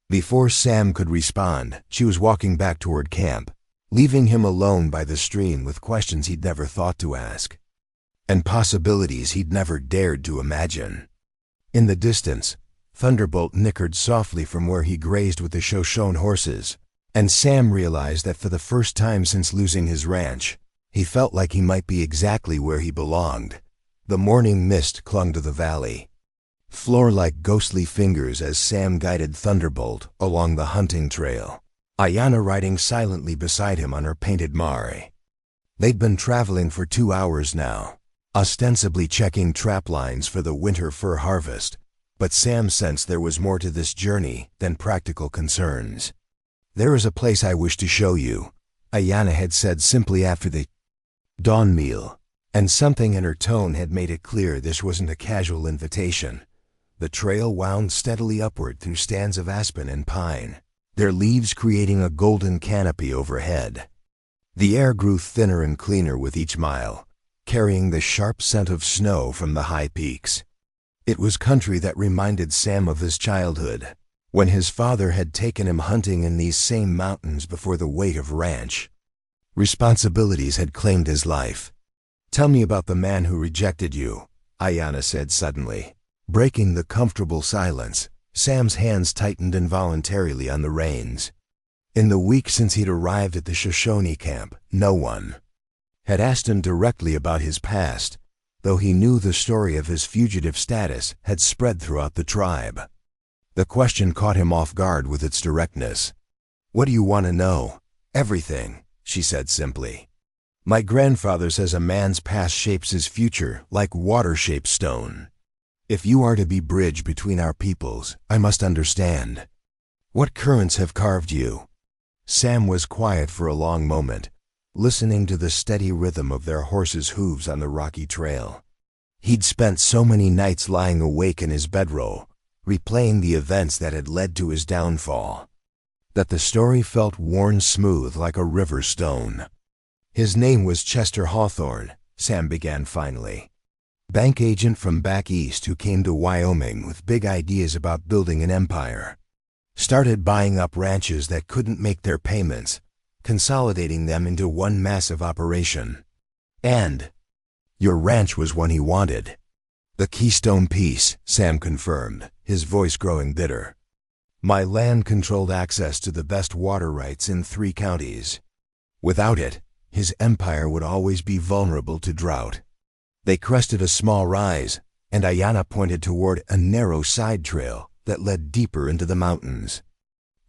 Before Sam could respond, she was walking back toward camp, leaving him alone by the stream with questions he'd never thought to ask, and possibilities he'd never dared to imagine. In the distance, Thunderbolt nickered softly from where he grazed with the Shoshone horses, and Sam realized that for the first time since losing his ranch, he felt like he might be exactly where he belonged. The morning mist clung to the valley, floor like ghostly fingers as Sam guided Thunderbolt along the hunting trail, Ayanna riding silently beside him on her painted mare. They'd been traveling for 2 hours now, ostensibly checking trap lines for the winter fur harvest, but Sam sensed there was more to this journey than practical concerns. "There is a place I wish to show you," Ayanna had said simply after the dawn meal, and something in her tone had made it clear this wasn't a casual invitation. The trail wound steadily upward through stands of aspen and pine, their leaves creating a golden canopy overhead. The air grew thinner and cleaner with each mile, carrying the sharp scent of snow from the high peaks. It was country that reminded Sam of his childhood, when his father had taken him hunting in these same mountains before the weight of ranch responsibilities had claimed his life. "Tell me about the man who rejected you," Ayanna said suddenly. Breaking the comfortable silence, Sam's hands tightened involuntarily on the reins. In the week since he'd arrived at the Shoshone camp, no one had asked him directly about his past, though he knew the story of his fugitive status had spread throughout the tribe. The question caught him off guard with its directness. "What do you want to know?" "Everything," she said simply. "My grandfather says a man's past shapes his future like water shapes stone. If you are to be bridge between our peoples, I must understand. What currents have carved you?" Sam was quiet for a long moment, listening to the steady rhythm of their horses' hooves on the rocky trail. He'd spent so many nights lying awake in his bedroll, replaying the events that had led to his downfall, that the story felt worn smooth like a river stone. "His name was Chester Hawthorne," Sam began finally. "Bank agent from back east who came to Wyoming with big ideas about building an empire. Started buying up ranches that couldn't make their payments, consolidating them into one massive operation. And your ranch was one he wanted." "The Keystone Piece," Sam confirmed, his voice growing bitter. "My land controlled access to the best water rights in 3 counties. Without it, his empire would always be vulnerable to drought." They crested a small rise, and Ayanna pointed toward a narrow side trail that led deeper into the mountains.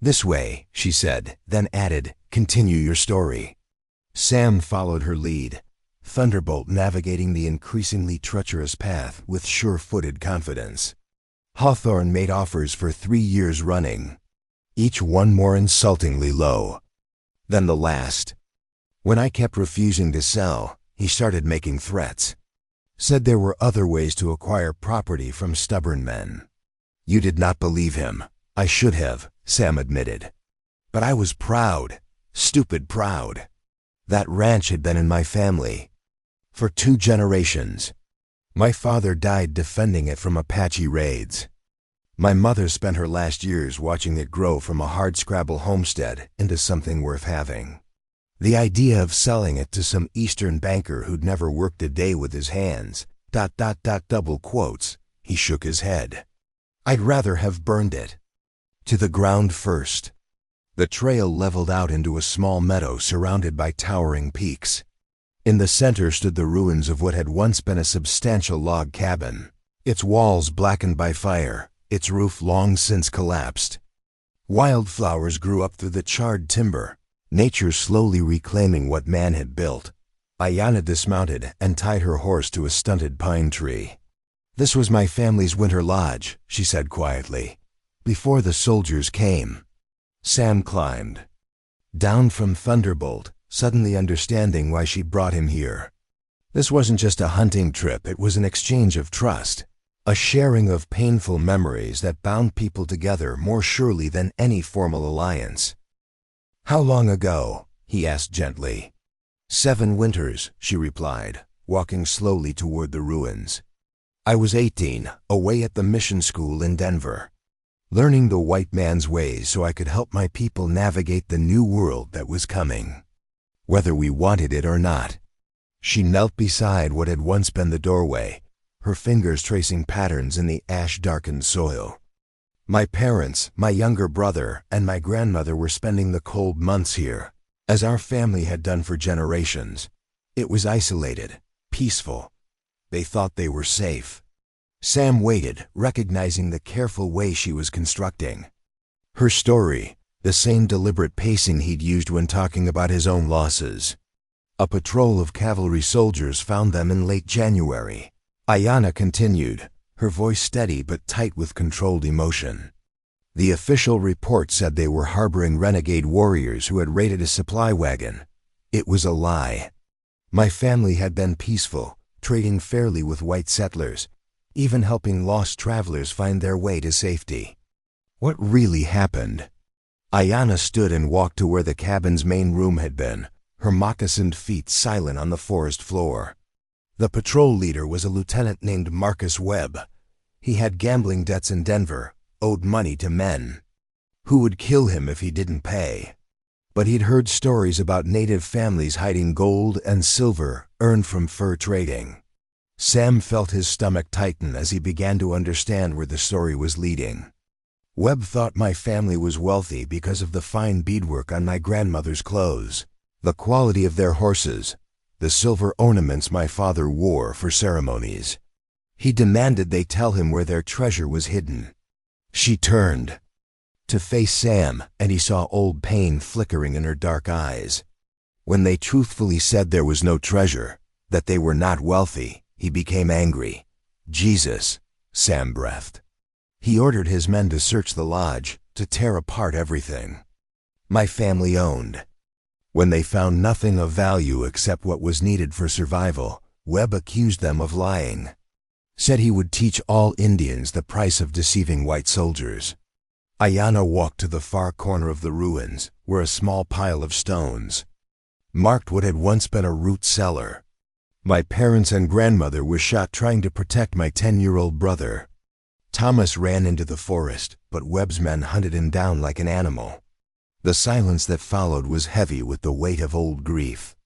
"This way," she said, then added, "Continue your story." Sam followed her lead, Thunderbolt navigating the increasingly treacherous path with sure-footed confidence. Hawthorne made offers for 3 years running, each one more insultingly low than the last. When I kept refusing to sell, he started making threats. Said there were other ways to acquire property from stubborn men. "You did not believe him." "I should have," Sam admitted. "But I was proud, stupid proud. That ranch had been in my family for 2 generations. My father died defending it from Apache raids. My mother spent her last years watching it grow from a hardscrabble homestead into something worth having. The idea of selling it to some Eastern banker who'd never worked a day with his hands, ... double quotes, he shook his head. I'd rather have burned it to the ground first." The trail leveled out into a small meadow surrounded by towering peaks. In the center stood the ruins of what had once been a substantial log cabin, its walls blackened by fire, its roof long since collapsed. Wildflowers grew up through the charred timber, nature slowly reclaiming what man had built. Ayanna dismounted and tied her horse to a stunted pine tree. "This was my family's winter lodge," she said quietly, "before the soldiers came." Sam climbed down from Thunderbolt, suddenly understanding why she'd brought him here. This wasn't just a hunting trip, it was an exchange of trust. a sharing of painful memories that bound people together more surely than any formal alliance. "How long ago?" he asked gently. "7 winters," she replied, walking slowly toward the ruins. "I was 18, away at the mission school in Denver, learning the white man's ways so I could help my people navigate the new world that was coming, whether we wanted it or not." She knelt beside what had once been the doorway, her fingers tracing patterns in the ash-darkened soil. "My parents, my younger brother, and my grandmother were spending the cold months here, as our family had done for generations. It was isolated, peaceful. They thought they were safe." Sam waited, recognizing the careful way she was constructing her story, the same deliberate pacing he'd used when talking about his own losses. "A patrol of cavalry soldiers found them in late January," Ayanna continued, her voice steady but tight with controlled emotion. "The official report said they were harboring renegade warriors who had raided a supply wagon. It was a lie. My family had been peaceful, trading fairly with white settlers, even helping lost travelers find their way to safety." What really happened? Ayanna stood and walked to where the cabin's main room had been, her moccasined feet silent on the forest floor. The patrol leader was a lieutenant named Marcus Webb. He had gambling debts in Denver, owed money to men who would kill him if he didn't pay. But he'd heard stories about native families hiding gold and silver earned from fur trading. Sam felt his stomach tighten as he began to understand where the story was leading. "Webb thought my family was wealthy because of the fine beadwork on my grandmother's clothes, the quality of their horses, the silver ornaments my father wore for ceremonies. He demanded they tell him where their treasure was hidden." She turned to face Sam, and he saw old pain flickering in her dark eyes. "When they truthfully said there was no treasure, that they were not wealthy, he became angry." "Jesus," Sam breathed. He ordered his men to search the lodge, to tear apart everything my family owned. When they found nothing of value except what was needed for survival, Webb accused them of lying. Said he would teach all Indians the price of deceiving white soldiers. Ayanna walked to the far corner of the ruins, where a small pile of stones marked what had once been a root cellar. "My parents and grandmother were shot trying to protect my 10-year-old brother. Thomas ran into the forest, but Webb's men hunted him down like an animal." The silence that followed was heavy with the weight of old grief.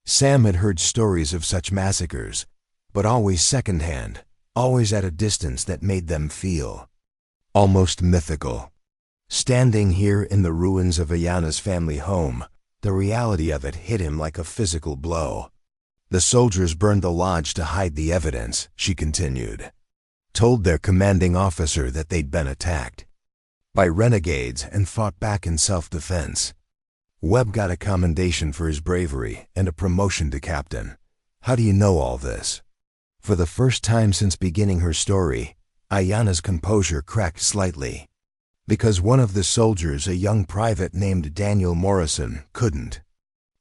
Sam had heard stories of such massacres, but always secondhand, always at a distance that made them feel almost mythical. Standing here in the ruins of Ayanna's family home, the reality of it hit him like a physical blow. "The soldiers burned the lodge to hide the evidence," she continued. "Told their commanding officer that they'd been attacked by renegades and fought back in self-defense. Webb got a commendation for his bravery and a promotion to captain. How do you know all this?" For the first time since beginning her story, Ayanna's composure cracked slightly. "Because one of the soldiers, a young private named Daniel Morrison, couldn't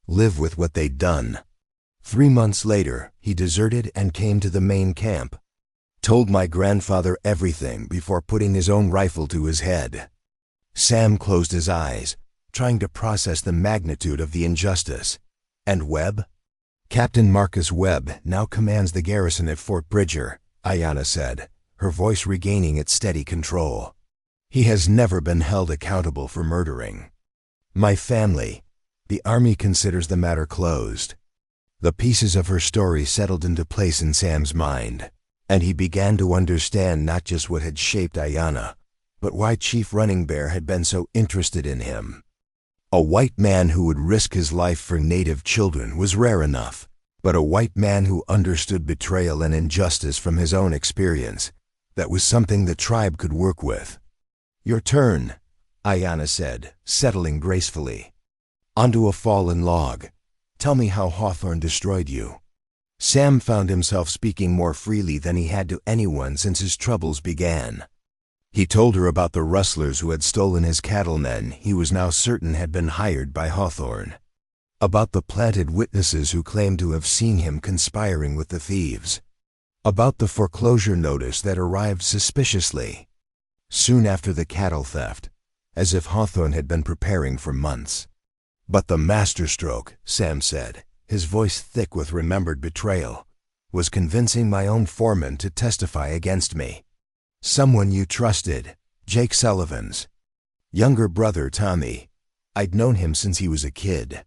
live with what they'd done. 3 months later, he deserted and came to the main camp. Told my grandfather everything before putting his own rifle to his head." Sam closed his eyes, trying to process the magnitude of the injustice. "And Webb?" "Captain Marcus Webb now commands the garrison at Fort Bridger," Ayanna said, her voice regaining its steady control. "He has never been held accountable for murdering my family. The army considers the matter closed." The pieces of her story settled into place in Sam's mind, and he began to understand not just what had shaped Ayanna, but why Chief Running Bear had been so interested in him. A white man who would risk his life for native children was rare enough, but a white man who understood betrayal and injustice from his own experience, that was something the tribe could work with. "Your turn," Ayanna said, settling gracefully onto a fallen log. "Tell me how Hawthorne destroyed you." Sam found himself speaking more freely than he had to anyone since his troubles began. He told her about the rustlers who had stolen his cattlemen he was now certain had been hired by Hawthorne. About the planted witnesses who claimed to have seen him conspiring with the thieves. about the foreclosure notice that arrived suspiciously soon after the cattle theft, as if Hawthorne had been preparing for months. But the masterstroke, Sam said, his voice thick with remembered betrayal, was convincing my own foreman to testify against me. Someone you trusted, Jake Sullivan's younger brother Tommy. I'd known him since he was a kid.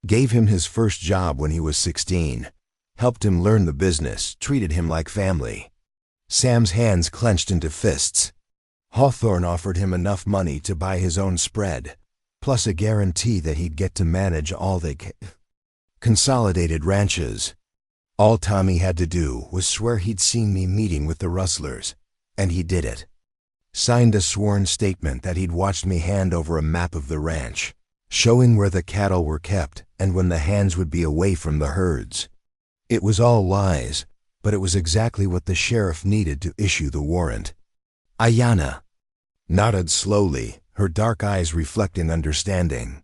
Gave him his first job when he was 16. Helped him learn the business, treated him like family. Sam's hands clenched into fists. Hawthorne offered him enough money to buy his own spread, plus a guarantee that he'd get to manage all the consolidated ranches. All Tommy had to do was swear he'd seen me meeting with the rustlers, and he did it. Signed a sworn statement that he'd watched me hand over a map of the ranch, showing where the cattle were kept and when the hands would be away from the herds. It was all lies, but it was exactly what the sheriff needed to issue the warrant. Ayanna nodded slowly, her dark eyes reflecting understanding.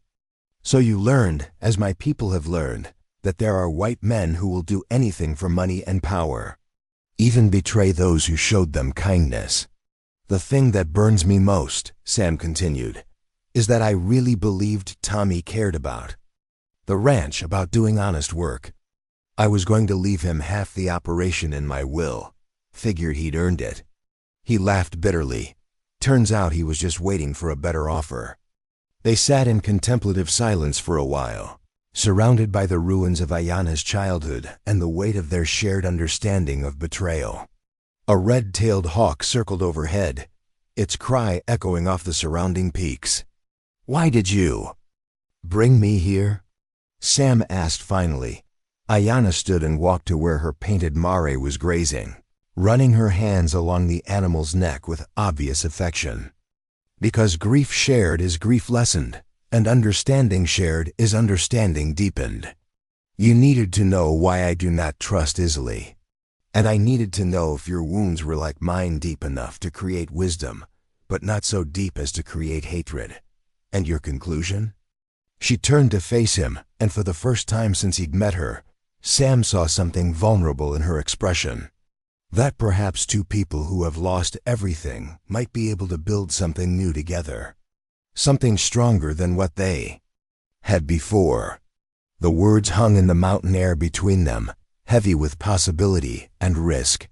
So you learned, as my people have learned, that there are white men who will do anything for money and power, even betray those who showed them kindness. The thing that burns me most, Sam continued, is that I really believed Tommy cared about the ranch, about doing honest work. I was going to leave him half the operation in my will. Figured he'd earned it. He laughed bitterly. Turns out he was just waiting for a better offer. They sat in contemplative silence for a while, surrounded by the ruins of Ayanna's childhood and the weight of their shared understanding of betrayal. A red-tailed hawk circled overhead, its cry echoing off the surrounding peaks. "Why did you bring me here?" Sam asked finally. Ayanna stood and walked to where her painted mare was grazing, running her hands along the animal's neck with obvious affection. "Because grief shared is grief lessened, and understanding shared is understanding deepened. You needed to know why I do not trust easily. And I needed to know if your wounds were like mine, deep enough to create wisdom, but not so deep as to create hatred. And your conclusion?" She turned to face him, and for the first time since he'd met her, Sam saw something vulnerable in her expression. That perhaps two people who have lost everything might be able to build something new together. Something stronger than what they had before. The words hung in the mountain air between them, heavy with possibility and risk.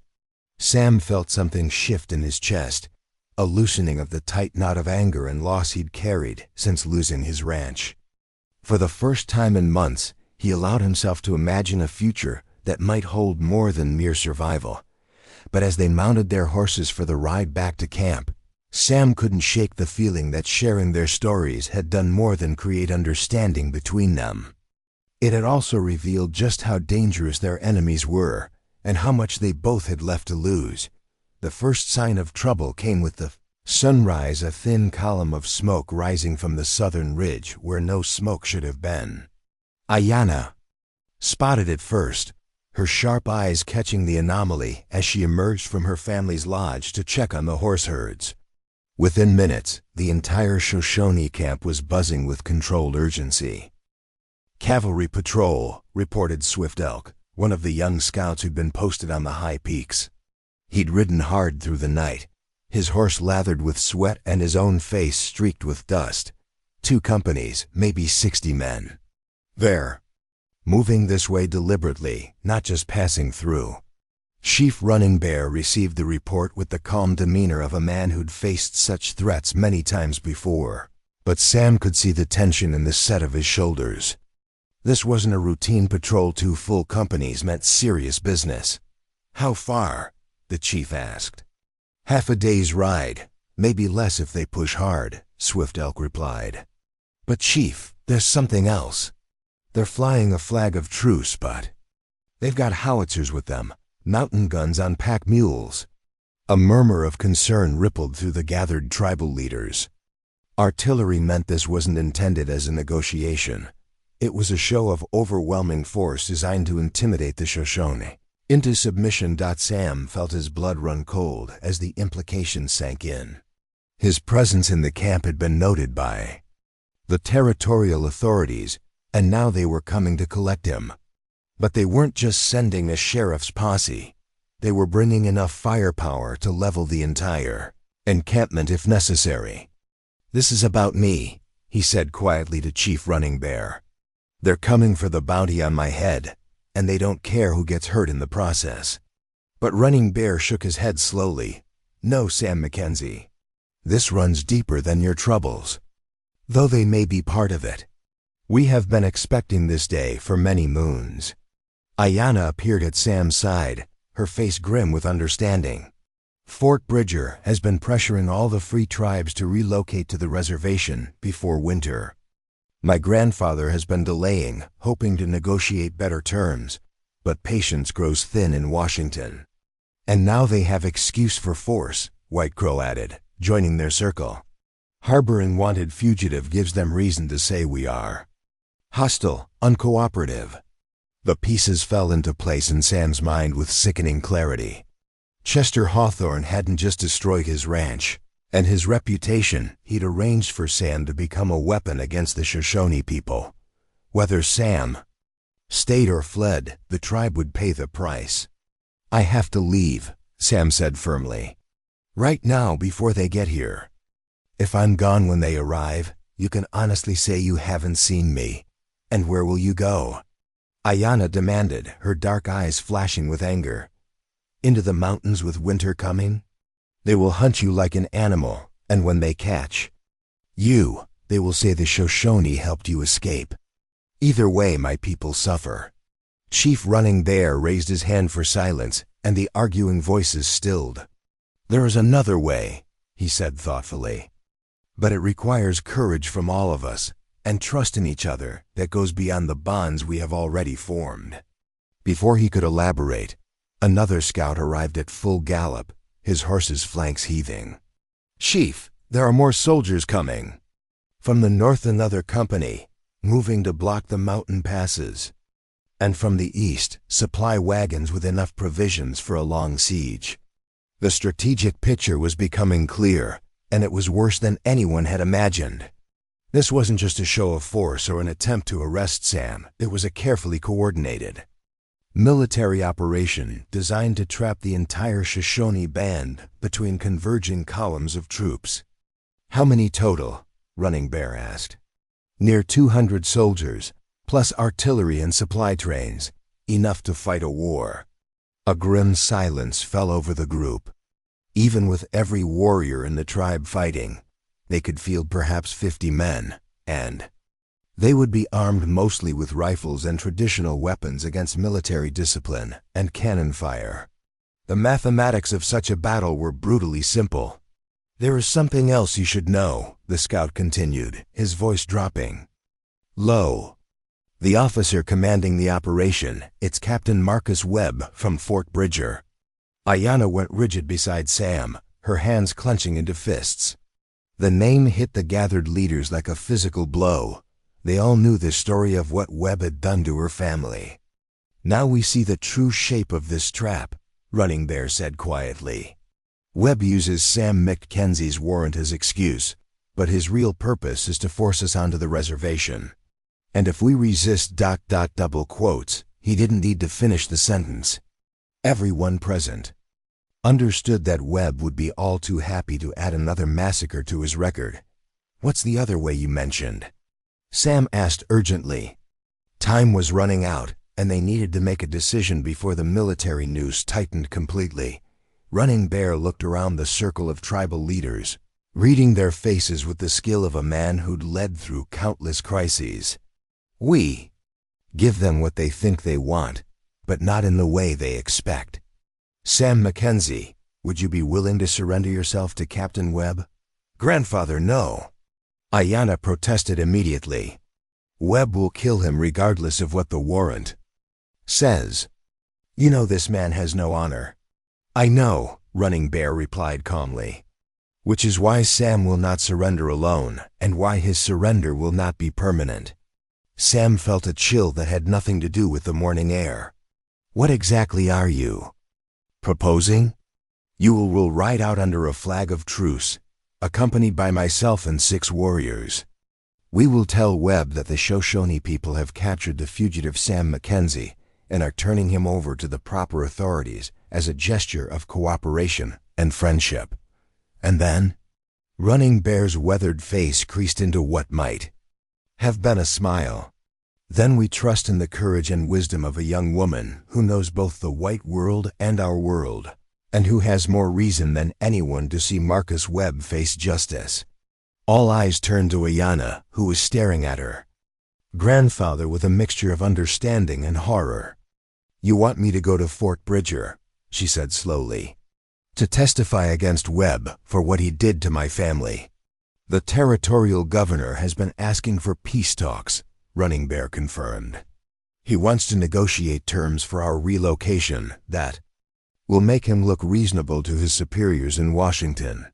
Sam felt something shift in his chest, a loosening of the tight knot of anger and loss he'd carried since losing his ranch. For the first time in months, he allowed himself to imagine a future that might hold more than mere survival. But as they mounted their horses for the ride back to camp, Sam couldn't shake the feeling that sharing their stories had done more than create understanding between them. It had also revealed just how dangerous their enemies were, and how much they both had left to lose. The first sign of trouble came with the sunrise, a thin column of smoke rising from the southern ridge where no smoke should have been. Ayanna spotted it first, her sharp eyes catching the anomaly as she emerged from her family's lodge to check on the horse herds. Within minutes, the entire Shoshone camp was buzzing with controlled urgency. "Cavalry patrol," reported Swift Elk, one of the young scouts who'd been posted on the high peaks. He'd ridden hard through the night, his horse lathered with sweat and his own face streaked with dust. 2 companies, maybe 60 men. There. Moving this way deliberately, not just passing through. Chief Running Bear received the report with the calm demeanor of a man who'd faced such threats many times before. But Sam could see the tension in the set of his shoulders. This wasn't a routine patrol. 2 full companies meant serious business. "How far?" the chief asked. "Half a day's ride, maybe less if they push hard," Swift Elk replied. "But Chief, there's something else. They're flying a flag of truce, but they've got howitzers with them, mountain guns on pack mules." A murmur of concern rippled through the gathered tribal leaders. Artillery meant this wasn't intended as a negotiation. It was a show of overwhelming force designed to intimidate the Shoshone into submission. Sam felt his blood run cold as the implications sank in. His presence in the camp had been noted by the territorial authorities, and now they were coming to collect him. But they weren't just sending a sheriff's posse. They were bringing enough firepower to level the entire encampment if necessary. "This is about me," he said quietly to Chief Running Bear. "They're coming for the bounty on my head, and they don't care who gets hurt in the process." But Running Bear shook his head slowly. "No, Sam Mackenzie. This runs deeper than your troubles, though they may be part of it. We have been expecting this day for many moons." Ayanna appeared at Sam's side, her face grim with understanding. "Fort Bridger has been pressuring all the free tribes to relocate to the reservation before winter. My grandfather has been delaying, hoping to negotiate better terms, but patience grows thin in Washington. And now they have excuse for force," White Crow added, joining their circle. "Harboring wanted fugitive gives them reason to say we are hostile, uncooperative." The pieces fell into place in Sam's mind with sickening clarity. Chester Hawthorne hadn't just destroyed his ranch and his reputation. He'd arranged for Sam to become a weapon against the Shoshone people. Whether Sam stayed or fled, the tribe would pay the price. "I have to leave," Sam said firmly. "Right now, before they get here. If I'm gone when they arrive, you can honestly say you haven't seen me. And where will you go?" Ayanna demanded, her dark eyes flashing with anger. "Into the mountains with winter coming? They will hunt you like an animal, and when they catch you, they will say the Shoshone helped you escape. Either way, my people suffer." Chief Running Bear raised his hand for silence, and the arguing voices stilled. "There is another way," he said thoughtfully. "But it requires courage from all of us, and trust in each other that goes beyond the bonds we have already formed." Before he could elaborate, another scout arrived at full gallop, his horse's flanks heaving. "Chief, there are more soldiers coming. From the north another company, moving to block the mountain passes. And from the east, supply wagons with enough provisions for a long siege." The strategic picture was becoming clear, and it was worse than anyone had imagined. This wasn't just a show of force or an attempt to arrest Sam. It was a carefully coordinated military operation designed to trap the entire Shoshone band between converging columns of troops. "How many total?" Running Bear asked. "Near 200 soldiers, plus artillery and supply trains, enough to fight a war." A grim silence fell over the group. Even with every warrior in the tribe fighting, they could field perhaps 50 men, and they would be armed mostly with rifles and traditional weapons against military discipline and cannon fire. The mathematics of such a battle were brutally simple. "There is something else you should know," the scout continued, his voice dropping low. "The officer commanding the operation, it's Captain Marcus Webb from Fort Bridger." Ayanna went rigid beside Sam, her hands clenching into fists. The name hit the gathered leaders like a physical blow. They all knew the story of what Webb had done to her family. "Now we see the true shape of this trap," Running Bear said quietly. "Webb uses Sam Mackenzie's warrant as excuse, but his real purpose is to force us onto the reservation. And if we resist ... double quotes, he didn't need to finish the sentence. Everyone present understood that Webb would be all too happy to add another massacre to his record. "What's the other way you mentioned?" Sam asked urgently. Time was running out, and they needed to make a decision before the military noose tightened completely. Running Bear looked around the circle of tribal leaders, reading their faces with the skill of a man who'd led through countless crises. "We give them what they think they want, but not in the way they expect. Sam Mackenzie, would you be willing to surrender yourself to Captain Webb?" "Grandfather, no." Ayanna protested immediately. "Webb will kill him regardless of what the warrant says. You know this man has no honor." "I know," Running Bear replied calmly. "Which is why Sam will not surrender alone, and why his surrender will not be permanent." Sam felt a chill that had nothing to do with the morning air. "What exactly are you proposing?" "You will ride out under a flag of truce, accompanied by myself and 6 warriors. We will tell Webb that the Shoshone people have captured the fugitive Sam Mackenzie and are turning him over to the proper authorities as a gesture of cooperation and friendship. And then, Running Bear's weathered face creased into what might have been a smile. Then we trust in the courage and wisdom of a young woman who knows both the white world and our world, and who has more reason than anyone to see Marcus Webb face justice. All eyes turned to Ayanna, who was staring at her grandfather with a mixture of understanding and horror. "You want me to go to Fort Bridger," she said slowly, "to testify against Webb for what he did to my family." "The territorial governor has been asking for peace talks," Running Bear confirmed. "He wants to negotiate terms for our relocation that will make him look reasonable to his superiors in Washington.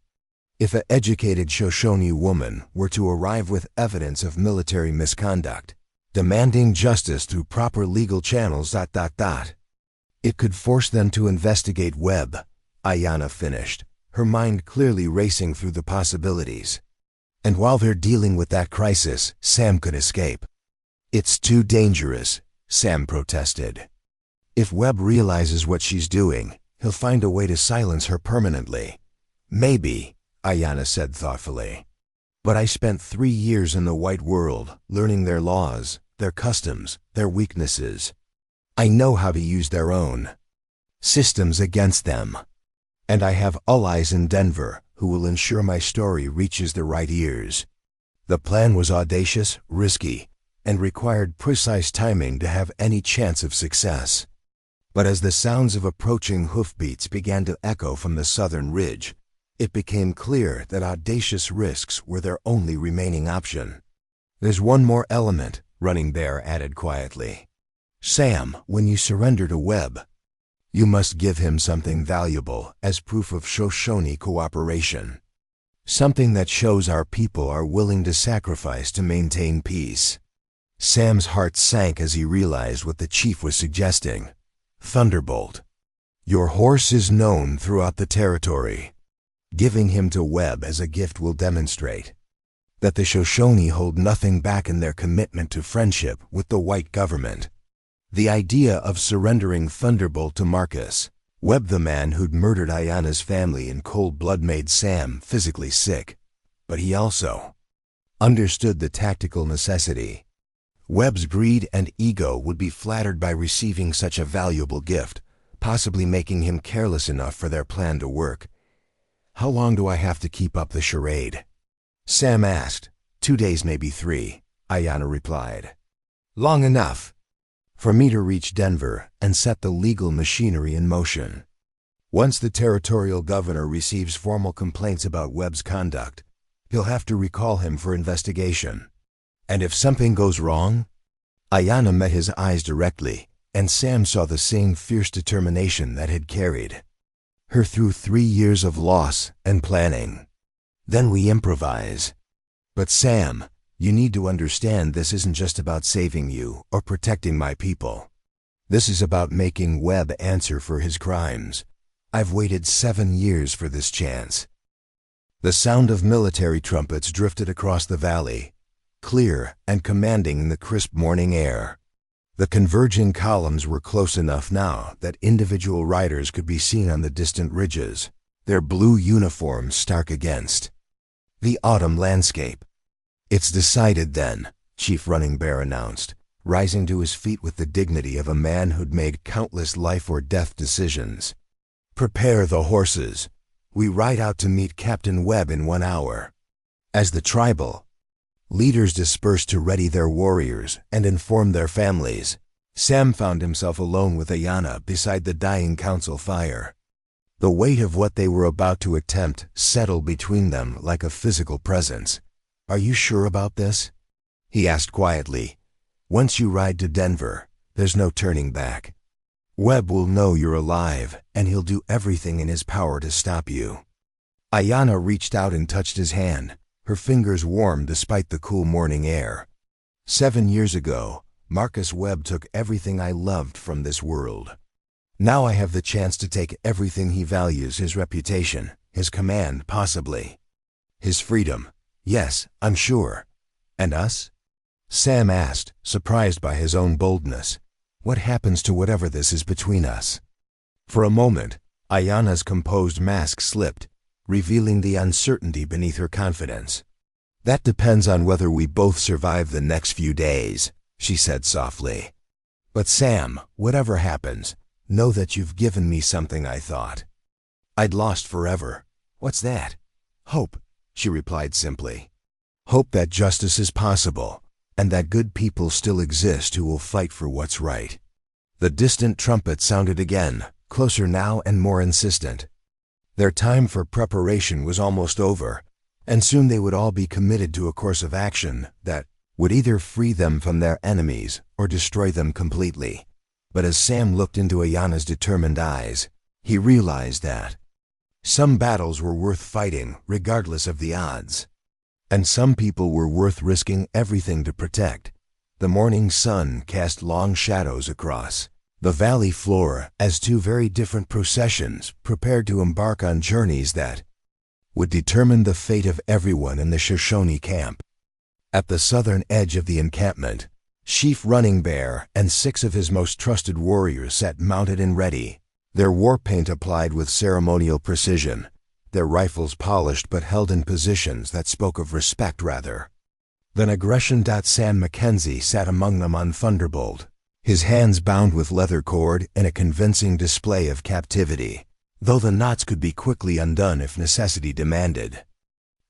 If an educated Shoshone woman were to arrive with evidence of military misconduct, demanding justice through proper legal channels, it could force them to investigate Webb," Ayanna finished, her mind clearly racing through the possibilities. "And while they're dealing with that crisis, Sam could escape." "It's too dangerous," Sam protested. "If Webb realizes what she's doing, he'll find a way to silence her permanently." "Maybe," Ayanna said thoughtfully. "But I spent 3 years in the white world, learning their laws, their customs, their weaknesses. I know how to use their own systems against them. And I have allies in Denver who will ensure my story reaches the right ears." The plan was audacious, risky, and required precise timing to have any chance of success. But as the sounds of approaching hoofbeats began to echo from the southern ridge, it became clear that audacious risks were their only remaining option. "There's one more element," Running Bear added quietly. "Sam, when you surrender to Webb, you must give him something valuable as proof of Shoshone cooperation. Something that shows our people are willing to sacrifice to maintain peace." Sam's heart sank as he realized what the chief was suggesting. "Thunderbolt. Your horse is known throughout the territory. Giving him to Webb as a gift will demonstrate that the Shoshone hold nothing back in their commitment to friendship with the white government." The idea of surrendering Thunderbolt to Marcus Webb, the man who'd murdered Ayanna's family in cold blood, made Sam physically sick. But he also understood the tactical necessity. Webb's greed and ego would be flattered by receiving such a valuable gift, possibly making him careless enough for their plan to work. "How long do I have to keep up the charade?" Sam asked. 2 days, maybe 3, Ayanna replied. "Long enough for me to reach Denver and set the legal machinery in motion. Once the territorial governor receives formal complaints about Webb's conduct, he'll have to recall him for investigation. And if something goes wrong?" Ayanna met his eyes directly, and Sam saw the same fierce determination that had carried her through 3 years of loss and planning. "Then we improvise. But Sam, you need to understand this isn't just about saving you or protecting my people. This is about making Webb answer for his crimes. I've waited 7 years for this chance." The sound of military trumpets drifted across the valley, clear and commanding in the crisp morning air. The converging columns were close enough now that individual riders could be seen on the distant ridges, their blue uniforms stark against the autumn landscape. "It's decided then," Chief Running Bear announced, rising to his feet with the dignity of a man who'd made countless life-or-death decisions. "Prepare the horses. We ride out to meet Captain Webb in 1 hour." As the tribal leaders dispersed to ready their warriors and inform their families, Sam found himself alone with Ayanna beside the dying council fire. The weight of what they were about to attempt settled between them like a physical presence. "Are you sure about this?" he asked quietly. "Once you ride to Denver, there's no turning back. Webb will know you're alive, and he'll do everything in his power to stop you." Ayanna reached out and touched his hand, her fingers warm despite the cool morning air. 7 years ago, Marcus Webb took everything I loved from this world. Now I have the chance to take everything he values: his reputation, his command, possibly his freedom. Yes, I'm sure. And us? Sam asked, surprised by his own boldness. What happens to whatever this is between us? For a moment, Ayana's composed mask slipped, revealing the uncertainty beneath her confidence. "That depends on whether we both survive the next few days," she said softly. "But Sam, whatever happens, know that you've given me something I thought I'd lost forever." "What's that?" "Hope," she replied simply. "Hope that justice is possible, and that good people still exist who will fight for what's right." The distant trumpet sounded again, closer now and more insistent. Their time for preparation was almost over, and soon they would all be committed to a course of action that would either free them from their enemies or destroy them completely. But as Sam looked into Ayana's determined eyes, he realized that some battles were worth fighting regardless of the odds, and some people were worth risking everything to protect. The morning sun cast long shadows across the valley floor as two very different processions prepared to embark on journeys that would determine the fate of everyone in the Shoshone camp. At the southern edge of the encampment, Chief Running Bear and 6 of his most trusted warriors sat mounted and ready, their war paint applied with ceremonial precision, their rifles polished but held in positions that spoke of respect rather than aggression. Sam Mackenzie sat among them on Thunderbolt, his hands bound with leather cord in a convincing display of captivity, though the knots could be quickly undone if necessity demanded.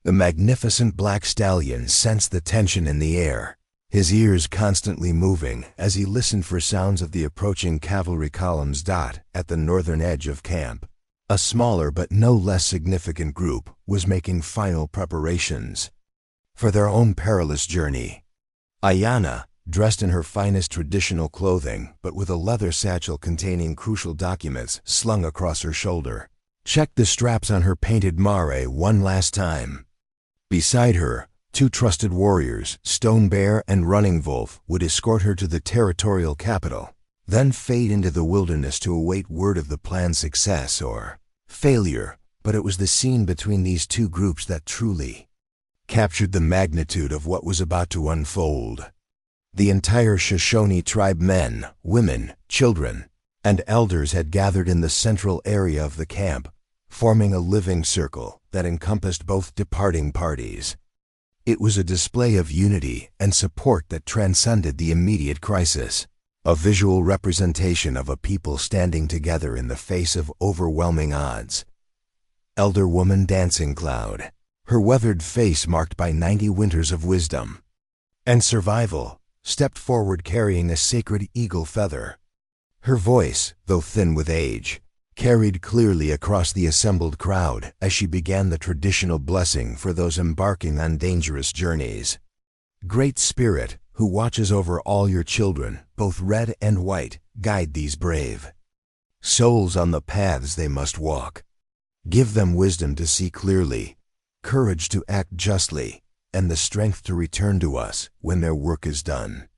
The magnificent black stallion sensed the tension in the air, his ears constantly moving as he listened for sounds of the approaching cavalry columns. At the northern edge of camp, a smaller but no less significant group was making final preparations for their own perilous journey. Ayana, dressed in her finest traditional clothing but with a leather satchel containing crucial documents slung across her shoulder, checked the straps on her painted mare one last time. Beside her, 2 trusted warriors, Stone Bear and Running Wolf, would escort her to the territorial capital, then fade into the wilderness to await word of the plan's success or failure. But it was the scene between these 2 groups that truly captured the magnitude of what was about to unfold. The entire Shoshone tribe, men, women, children, and elders had gathered in the central area of the camp, forming a living circle that encompassed both departing parties. It was a display of unity and support that transcended the immediate crisis, a visual representation of a people standing together in the face of overwhelming odds. Elder woman Dancing Cloud, her weathered face marked by 90 winters of wisdom and survival, stepped forward carrying a sacred eagle feather. Her voice, though thin with age, carried clearly across the assembled crowd as she began the traditional blessing for those embarking on dangerous journeys. "Great Spirit, who watches over all your children, both red and white, guide these brave souls on the paths they must walk. Give them wisdom to see clearly, courage to act justly, and the strength to return to us when their work is done."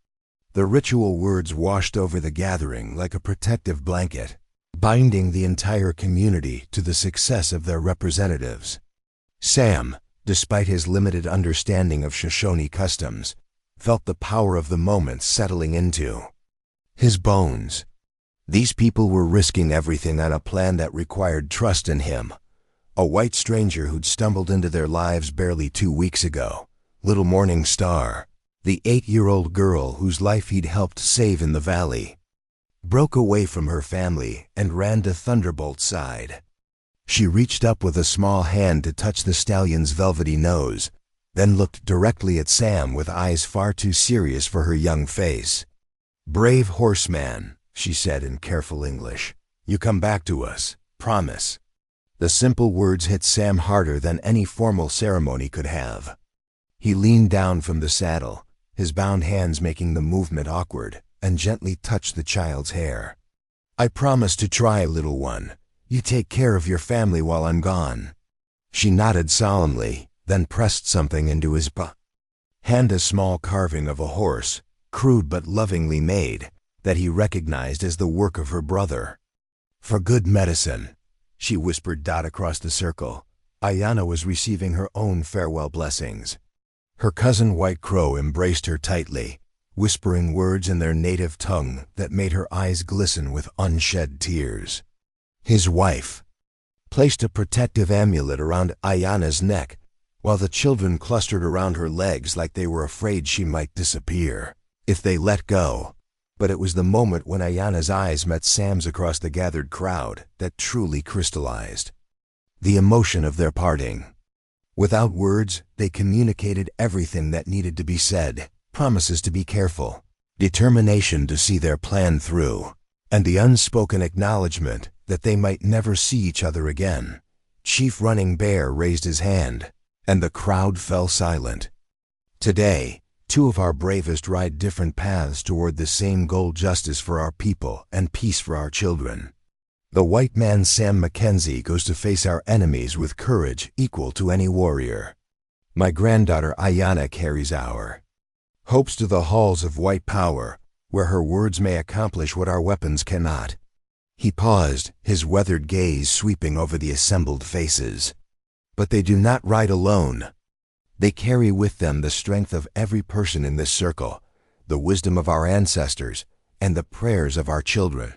The ritual words washed over the gathering like a protective blanket, binding the entire community to the success of their representatives. Sam, despite his limited understanding of Shoshone customs, felt the power of the moment settling into his bones. These people were risking everything on a plan that required trust in him. A white stranger who'd stumbled into their lives barely 2 weeks ago, little Morning Star, the 8-year-old girl whose life he'd helped save in the valley, broke away from her family and ran to Thunderbolt's side. She reached up with a small hand to touch the stallion's velvety nose, then looked directly at Sam with eyes far too serious for her young face. "Brave horseman," she said in careful English, "you come back to us, promise." The simple words hit Sam harder than any formal ceremony could have. He leaned down from the saddle, his bound hands making the movement awkward, and gently touched the child's hair. "I promise to try, little one. You take care of your family while I'm gone." She nodded solemnly, then pressed something into his hand, a small carving of a horse, crude but lovingly made, that he recognized as the work of her brother. "For good medicine," she whispered. Across the circle, Ayana was receiving her own farewell blessings. Her cousin White Crow embraced her tightly, whispering words in their native tongue that made her eyes glisten with unshed tears. His wife placed a protective amulet around Ayana's neck, while the children clustered around her legs like they were afraid she might disappear if they let go. But it was the moment when Ayana's eyes met Sam's across the gathered crowd that truly crystallized the emotion of their parting. Without words, they communicated everything that needed to be said: promises to be careful, determination to see their plan through, and the unspoken acknowledgement that they might never see each other again. Chief Running Bear raised his hand, and the crowd fell silent. Today, two of our bravest ride different paths toward the same goal: justice for our people and peace for our children. The white man Sam Mackenzie goes to face our enemies with courage equal to any warrior. My granddaughter Ayana carries our hopes to the halls of white power, where her words may accomplish what our weapons cannot. He paused, his weathered gaze sweeping over the assembled faces. But they do not ride alone. They carry with them the strength of every person in this circle, the wisdom of our ancestors, and the prayers of our children.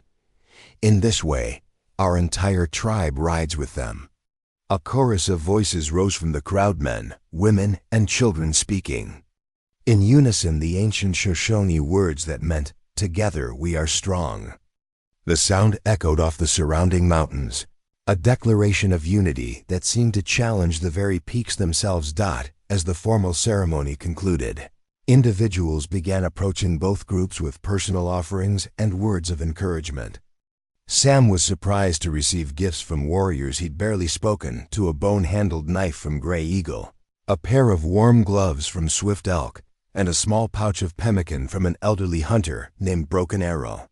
In this way, our entire tribe rides with them. A chorus of voices rose from the crowd: men, women, and children speaking in unison the ancient Shoshone words that meant, "Together we are strong." The sound echoed off the surrounding mountains, a declaration of unity that seemed to challenge the very peaks themselves. As the formal ceremony concluded, individuals began approaching both groups with personal offerings and words of encouragement. Sam was surprised to receive gifts from warriors he'd barely spoken to: a bone-handled knife from Gray Eagle, a pair of warm gloves from Swift Elk, and a small pouch of pemmican from an elderly hunter named Broken Arrow.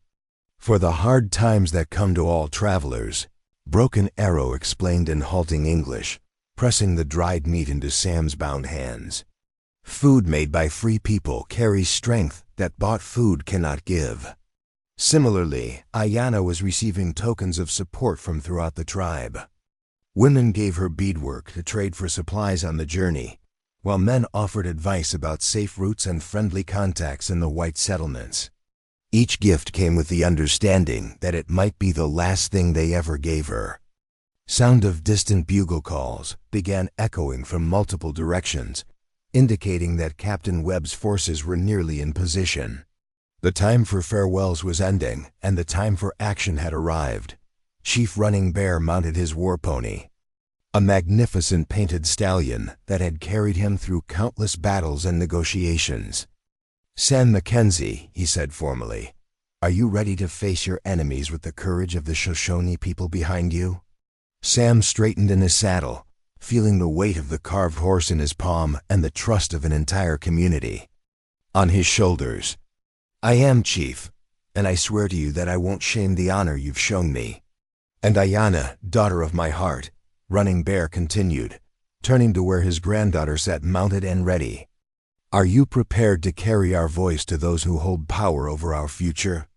For the hard times that come to all travelers, Broken Arrow explained in halting English, pressing the dried meat into Sam's bound hands. Food made by free people carries strength that bought food cannot give. Similarly, Ayana was receiving tokens of support from throughout the tribe. Women gave her beadwork to trade for supplies on the journey, while men offered advice about safe routes and friendly contacts in the white settlements. Each gift came with the understanding that it might be the last thing they ever gave her. Sound of distant bugle calls began echoing from multiple directions, indicating that Captain Webb's forces were nearly in position. The time for farewells was ending, and the time for action had arrived. Chief Running Bear mounted his war pony, a magnificent painted stallion that had carried him through countless battles and negotiations. "Sam Mackenzie," he said formally, "are you ready to face your enemies with the courage of the Shoshone people behind you?" Sam straightened in his saddle, feeling the weight of the carved horse in his palm and the trust of an entire community on his shoulders. "I am, Chief, and I swear to you that I won't shame the honor you've shown me." "And Ayana, daughter of my heart," Running Bear continued, turning to where his granddaughter sat mounted and ready, "are you prepared to carry our voice to those who hold power over our future?"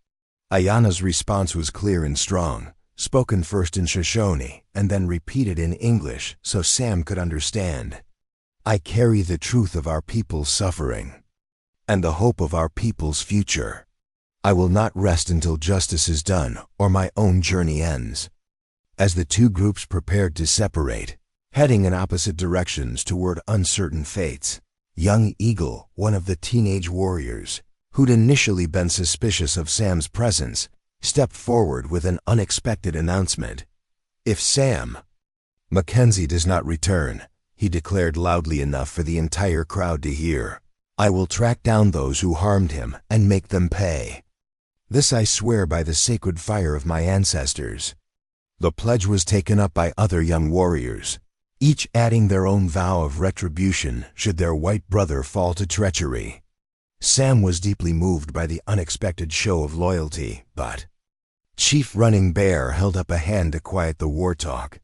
Ayana's response was clear and strong, spoken first in Shoshone and then repeated in English so Sam could understand. "I carry the truth of our people's suffering and the hope of our people's future. I will not rest until justice is done or my own journey ends." As the two groups prepared to separate, heading in opposite directions toward uncertain fates, young Eagle, one of the teenage warriors, who'd initially been suspicious of Sam's presence, stepped forward with an unexpected announcement. "If Sam Mackenzie does not return," he declared loudly enough for the entire crowd to hear, "I will track down those who harmed him and make them pay. This I swear by the sacred fire of my ancestors." The pledge was taken up by other young warriors, each adding their own vow of retribution should their white brother fall to treachery. Sam was deeply moved by the unexpected show of loyalty, but Chief Running Bear held up a hand to quiet the war talk.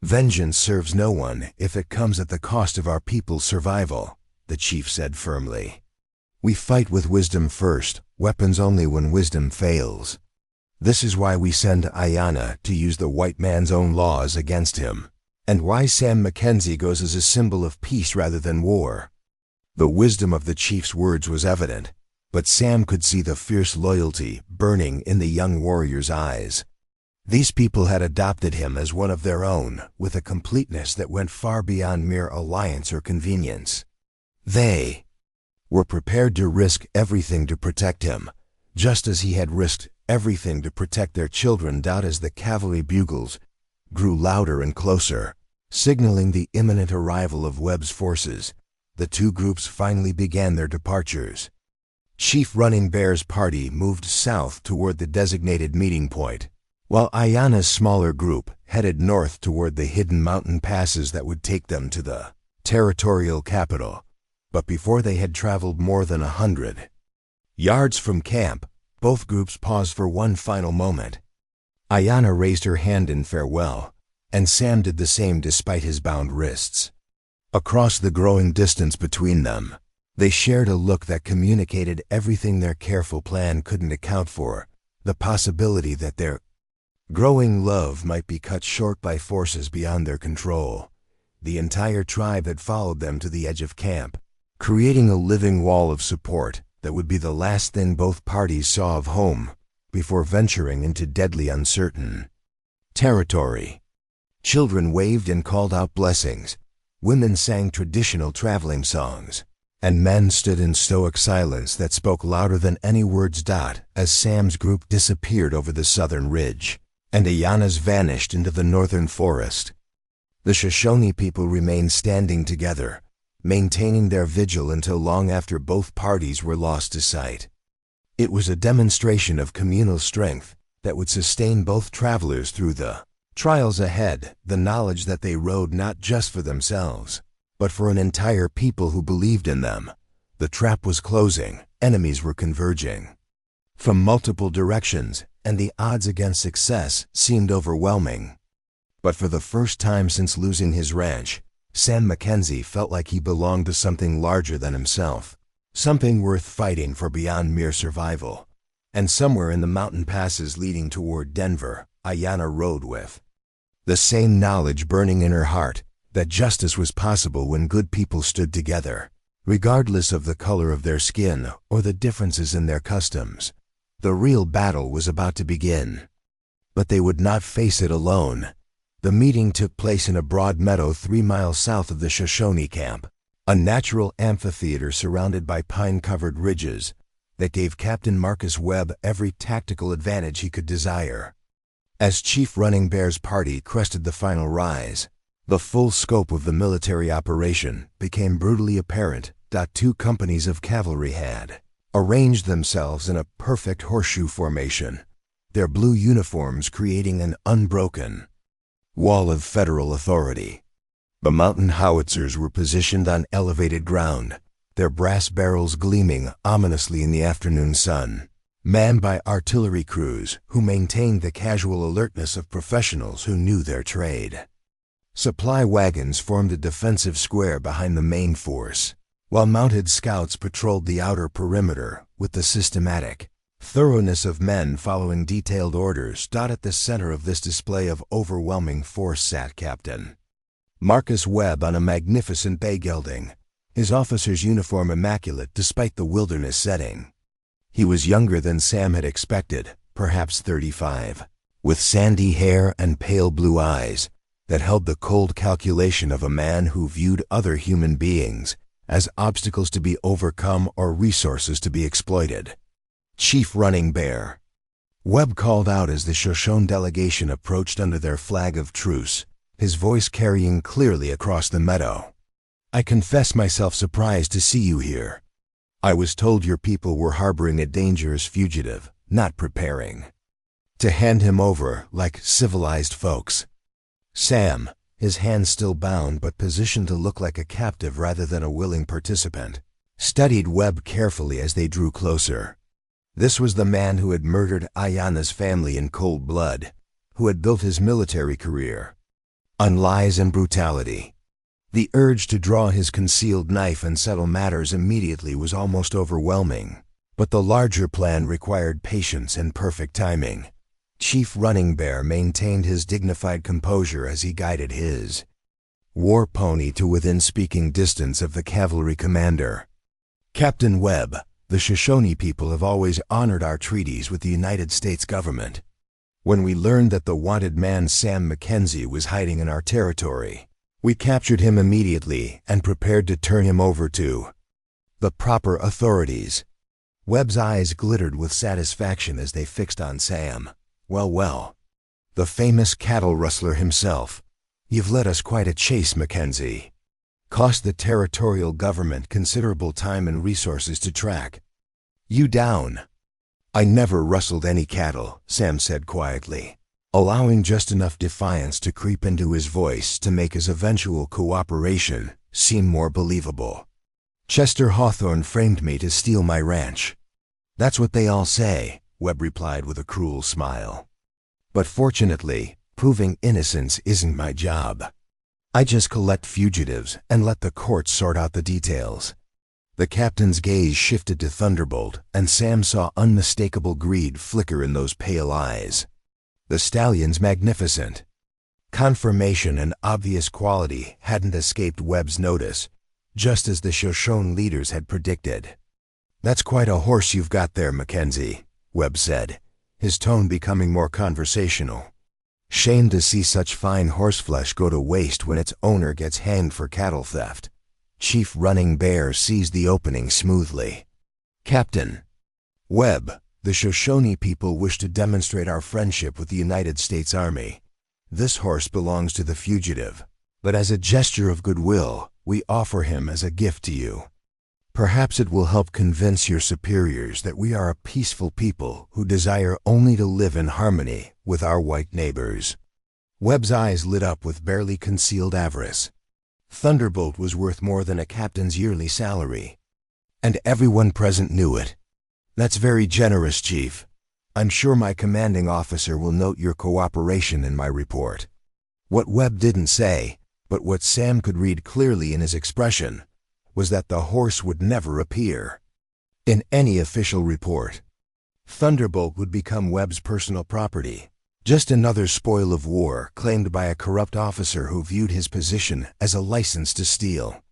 "Vengeance serves no one if it comes at the cost of our people's survival," the chief said firmly. "We fight with wisdom first, weapons only when wisdom fails. This is why we send Ayana to use the white man's own laws against him, and why Sam Mackenzie goes as a symbol of peace rather than war." The wisdom of the chief's words was evident, but Sam could see the fierce loyalty burning in the young warrior's eyes. These people had adopted him as one of their own, with a completeness that went far beyond mere alliance or convenience. They were prepared to risk everything to protect him, just as he had risked everything to protect their children. As the cavalry bugles grew louder and closer, signaling the imminent arrival of Webb's forces, the two groups finally began their departures. Chief Running Bear's party moved south toward the designated meeting point, while Ayana's smaller group headed north toward the hidden mountain passes that would take them to the territorial capital. But before they had traveled more than 100 yards from camp, both groups paused for one final moment. Ayana raised her hand in farewell, and Sam did the same despite his bound wrists. Across the growing distance between them, they shared a look that communicated everything their careful plan couldn't account for: the possibility that their growing love might be cut short by forces beyond their control. The entire tribe had followed them to the edge of camp, creating a living wall of support that would be the last thing both parties saw of home before venturing into deadly uncertain territory. Children waved and called out blessings, women sang traditional traveling songs, and men stood in stoic silence that spoke louder than any words. As Sam's group disappeared over the southern ridge, and Ayana's vanished into the northern forest, the Shoshone people remained standing together, maintaining their vigil until long after both parties were lost to sight. It was a demonstration of communal strength that would sustain both travelers through the trials ahead, the knowledge that they rode not just for themselves, but for an entire people who believed in them. The trap was closing, enemies were converging from multiple directions, and the odds against success seemed overwhelming. But for the first time since losing his ranch, Sam Mackenzie felt like he belonged to something larger than himself, something worth fighting for beyond mere survival. And somewhere in the mountain passes leading toward Denver, Ayana rode with the same knowledge burning in her heart that justice was possible when good people stood together, regardless of the color of their skin or the differences in their customs. The real battle was about to begin. But they would not face it alone. The meeting took place in a broad meadow 3 miles south of the Shoshone camp, a natural amphitheater surrounded by pine-covered ridges that gave Captain Marcus Webb every tactical advantage he could desire. As Chief Running Bear's party crested the final rise, the full scope of the military operation became brutally apparent. 2 companies of cavalry had arranged themselves in a perfect horseshoe formation, their blue uniforms creating an unbroken wall of federal authority. The mountain howitzers were positioned on elevated ground, their brass barrels gleaming ominously in the afternoon sun, manned by artillery crews who maintained the casual alertness of professionals who knew their trade. Supply wagons formed a defensive square behind the main force, while mounted scouts patrolled the outer perimeter with the systematic thoroughness of men following detailed orders. At the center of this display of overwhelming force sat Captain Marcus Webb on a magnificent bay gelding, his officer's uniform immaculate despite the wilderness setting. He was younger than Sam had expected, perhaps 35, with sandy hair and pale blue eyes that held the cold calculation of a man who viewed other human beings as obstacles to be overcome or resources to be exploited. Chief Running Bear, Webb called out as the Shoshone delegation approached under their flag of truce, his voice carrying clearly across the meadow. I confess myself surprised to see you here. I was told your people were harboring a dangerous fugitive, not preparing to hand him over like civilized folks. Sam, his hands still bound but positioned to look like a captive rather than a willing participant, studied Webb carefully as they drew closer. This was the man who had murdered Ayana's family in cold blood, who had built his military career on lies and brutality. The urge to draw his concealed knife and settle matters immediately was almost overwhelming, but the larger plan required patience and perfect timing. Chief Running Bear maintained his dignified composure as he guided his war pony to within speaking distance of the cavalry commander. Captain Webb, the Shoshone people have always honored our treaties with the United States government. When we learned that the wanted man Sam Mackenzie was hiding in our territory, we captured him immediately and prepared to turn him over to the proper authorities. Webb's eyes glittered with satisfaction as they fixed on Sam. Well, the famous cattle rustler himself. You've led us quite a chase, Mackenzie. Cost the territorial government considerable time and resources to track you down. I never rustled any cattle, Sam said quietly, allowing just enough defiance to creep into his voice to make his eventual cooperation seem more believable. Chester Hawthorne framed me to steal my ranch. That's what they all say, Webb replied with a cruel smile. But fortunately, proving innocence isn't my job. I just collect fugitives and let the courts sort out the details. The captain's gaze shifted to Thunderbolt, and Sam saw unmistakable greed flicker in those pale eyes. The stallion's magnificent. Confirmation and obvious quality hadn't escaped Webb's notice, just as the Shoshone leaders had predicted. That's quite a horse you've got there, Mackenzie, Webb said, his tone becoming more conversational. Shame to see such fine horseflesh go to waste when its owner gets hanged for cattle theft. Chief Running Bear seized the opening smoothly. Captain Webb, the Shoshone people wish to demonstrate our friendship with the United States Army. This horse belongs to the fugitive, but as a gesture of goodwill, we offer him as a gift to you. Perhaps it will help convince your superiors that we are a peaceful people who desire only to live in harmony with our white neighbors. Webb's eyes lit up with barely concealed avarice. Thunderbolt was worth more than a captain's yearly salary, and everyone present knew it. That's very generous, Chief. I'm sure my commanding officer will note your cooperation in my report. What Webb didn't say, but what Sam could read clearly in his expression, was that the horse would never appear in any official report. Thunderbolt would become Webb's personal property, just another spoil of war claimed by a corrupt officer who viewed his position as a license to steal.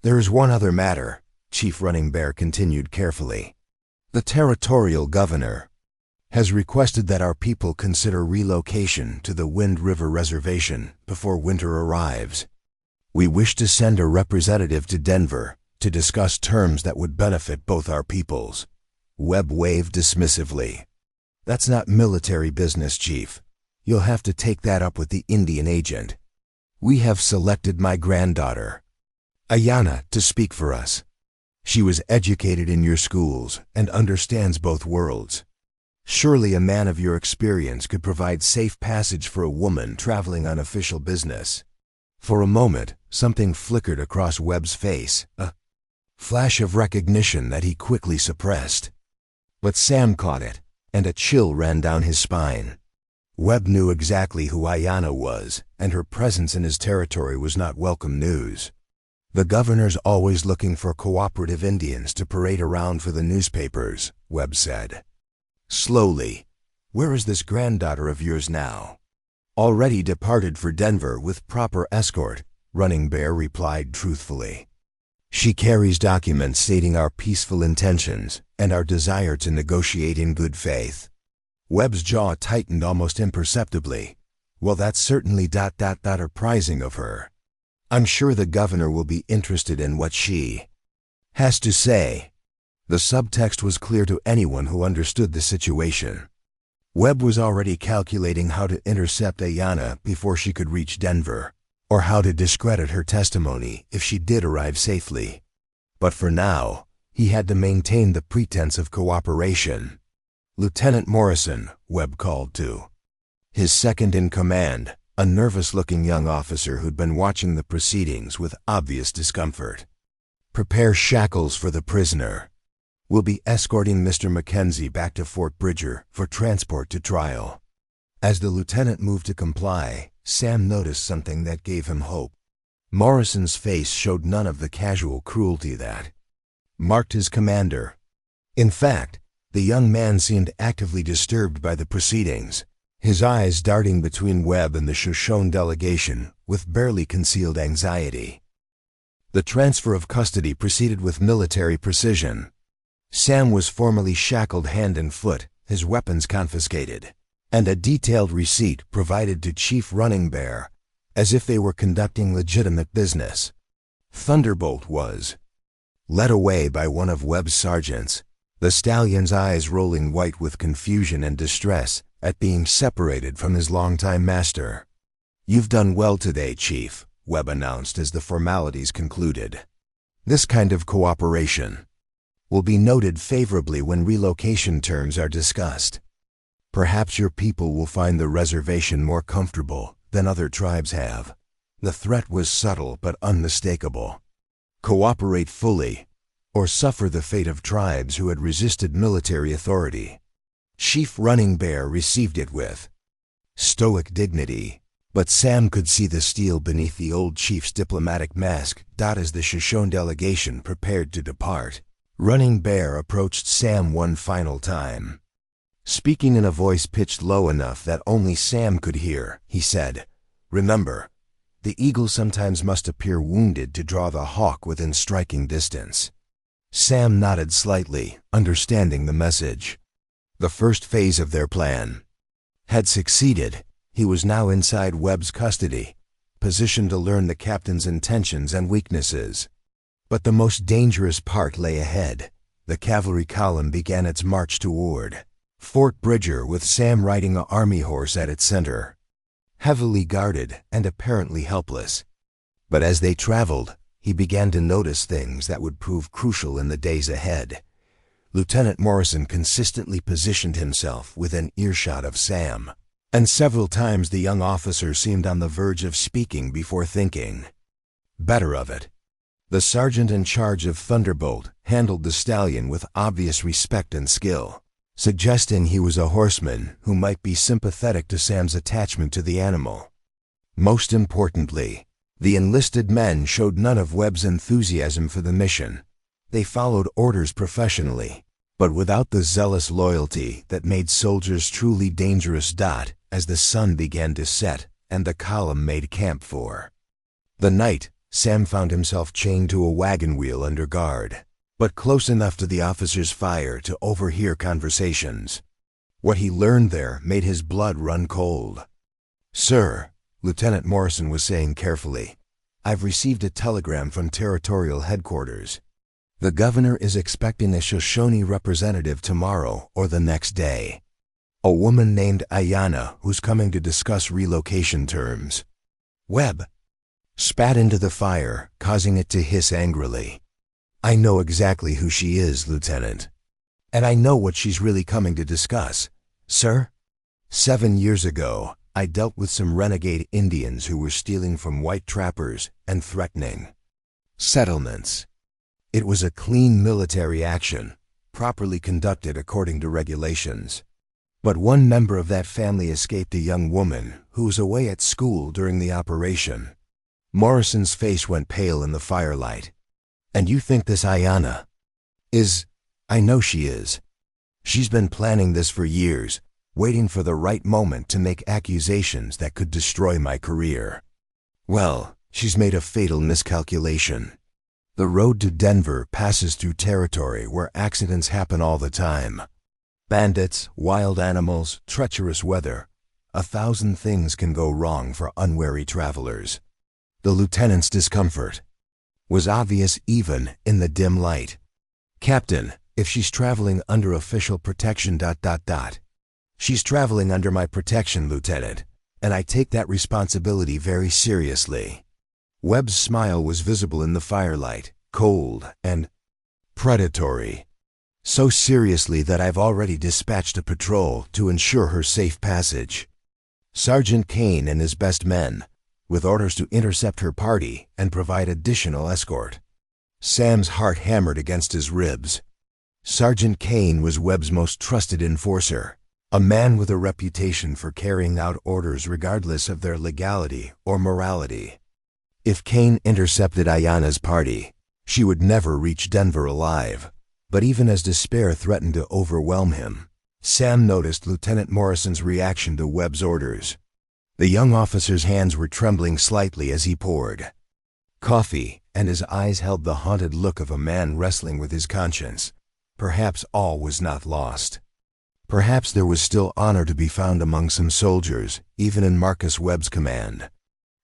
There is one other matter, Chief Running Bear continued carefully. The territorial governor has requested that our people consider relocation to the Wind River Reservation before winter arrives. We wish to send a representative to Denver to discuss terms that would benefit both our peoples. Webb waved dismissively. That's not military business, Chief. You'll have to take that up with the Indian agent. We have selected my granddaughter, Ayanna, to speak for us. She was educated in your schools and understands both worlds. Surely a man of your experience could provide safe passage for a woman traveling on official business. For a moment, something flickered across Webb's face, a flash of recognition that he quickly suppressed. But Sam caught it, and a chill ran down his spine. Webb knew exactly who Ayanna was, and her presence in his territory was not welcome news. The governor's always looking for cooperative Indians to parade around for the newspapers, Webb said. Slowly, where is this granddaughter of yours now? Already departed for Denver with proper escort, Running Bear replied truthfully. She carries documents stating our peaceful intentions and our desire to negotiate in good faith. Webb's jaw tightened almost imperceptibly. Well, that's certainly surprising of her. I'm sure the governor will be interested in what she has to say. The subtext was clear to anyone who understood the situation. Webb was already calculating how to intercept Ayanna before she could reach Denver, or how to discredit her testimony if she did arrive safely. But for now, he had to maintain the pretense of cooperation. Lieutenant Morrison, Webb called to his second-in-command, a nervous-looking young officer who'd been watching the proceedings with obvious discomfort. Prepare shackles for the prisoner. We'll be escorting Mr. Mackenzie back to Fort Bridger for transport to trial. As the lieutenant moved to comply, Sam noticed something that gave him hope. Morrison's face showed none of the casual cruelty that marked his commander. In fact, the young man seemed actively disturbed by the proceedings, his eyes darting between Webb and the Shoshone delegation with barely concealed anxiety. The transfer of custody proceeded with military precision. Sam was formally shackled hand and foot, his weapons confiscated, and a detailed receipt provided to Chief Running Bear, as if they were conducting legitimate business. Thunderbolt was led away by one of Webb's sergeants, the stallion's eyes rolling white with confusion and distress at being separated from his longtime master. "You've done well today, Chief," Webb announced as the formalities concluded. "This kind of cooperation will be noted favorably when relocation terms are discussed. Perhaps your people will find the reservation more comfortable than other tribes have." The threat was subtle but unmistakable. Cooperate fully, or suffer the fate of tribes who had resisted military authority. Chief Running Bear received it with stoic dignity, but Sam could see the steel beneath the old chief's diplomatic mask as the Shoshone delegation prepared to depart. Running Bear approached Sam one final time. Speaking in a voice pitched low enough that only Sam could hear, he said, "Remember, the eagle sometimes must appear wounded to draw the hawk within striking distance." Sam nodded slightly, understanding the message. The first phase of their plan had succeeded. He was now inside Webb's custody, positioned to learn the captain's intentions and weaknesses. But the most dangerous part lay ahead. The cavalry column began its march toward Fort Bridger, with Sam riding an army horse at its center, heavily guarded and apparently helpless. But as they traveled, he began to notice things that would prove crucial in the days ahead. Lieutenant Morrison consistently positioned himself within earshot of Sam, and several times the young officer seemed on the verge of speaking before thinking better of it. The sergeant in charge of Thunderbolt handled the stallion with obvious respect and skill, suggesting he was a horseman who might be sympathetic to Sam's attachment to the animal. Most importantly, the enlisted men showed none of Webb's enthusiasm for the mission. They followed orders professionally, but without the zealous loyalty that made soldiers truly dangerous. As the sun began to set and the column made camp for the night, Sam found himself chained to a wagon wheel under guard, but close enough to the officer's fire to overhear conversations. What he learned there made his blood run cold. "Sir," Lieutenant Morrison was saying carefully, "I've received a telegram from Territorial Headquarters. The governor is expecting a Shoshone representative tomorrow or the next day. A woman named Ayanna who's coming to discuss relocation terms." Webb spat into the fire, causing it to hiss angrily. "I know exactly who she is, Lieutenant. And I know what she's really coming to discuss, sir. 7 years ago, I dealt with some renegade Indians who were stealing from white trappers and threatening settlements. It was a clean military action, properly conducted according to regulations. But one member of that family escaped a young woman who was away at school during the operation." Morrison's face went pale in the firelight. "And you think this Ayanna is—" "I know she is. She's been planning this for years, waiting for the right moment to make accusations that could destroy my career. Well, she's made a fatal miscalculation. The road to Denver passes through territory where accidents happen all the time. Bandits, wild animals, treacherous weather. 1,000 things can go wrong for unwary travelers." The lieutenant's discomfort was obvious even in the dim light. "Captain, if she's traveling under official protection... She's traveling under my protection, Lieutenant, and I take that responsibility very seriously." Webb's smile was visible in the firelight, cold and predatory. "So seriously that I've already dispatched a patrol to ensure her safe passage. Sergeant Kane and his best men, with orders to intercept her party and provide additional escort." Sam's heart hammered against his ribs. Sergeant Kane was Webb's most trusted enforcer, a man with a reputation for carrying out orders regardless of their legality or morality. If Kane intercepted Ayanna's party, she would never reach Denver alive. But even as despair threatened to overwhelm him, Sam noticed Lieutenant Morrison's reaction to Webb's orders. The young officer's hands were trembling slightly as he poured coffee, and his eyes held the haunted look of a man wrestling with his conscience. Perhaps all was not lost. Perhaps there was still honor to be found among some soldiers, even in Marcus Webb's command.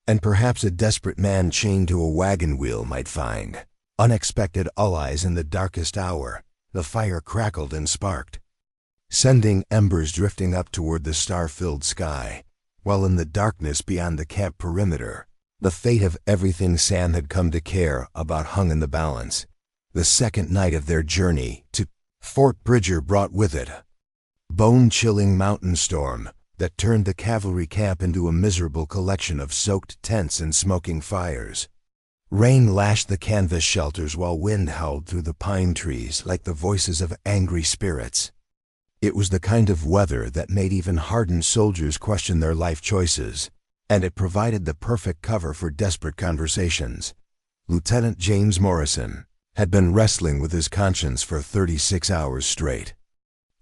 And perhaps a desperate man chained to a wagon wheel might find unexpected allies in the darkest hour. The fire crackled and sparked, sending embers drifting up toward the star-filled sky, while in the darkness beyond the camp perimeter, the fate of everything Sam had come to care about hung in the balance. The second night of their journey to Fort Bridger brought with it a bone-chilling mountain storm that turned the cavalry camp into a miserable collection of soaked tents and smoking fires. Rain lashed the canvas shelters while wind howled through the pine trees like the voices of angry spirits. It was the kind of weather that made even hardened soldiers question their life choices, and it provided the perfect cover for desperate conversations. Lieutenant James Morrison had been wrestling with his conscience for 36 hours straight,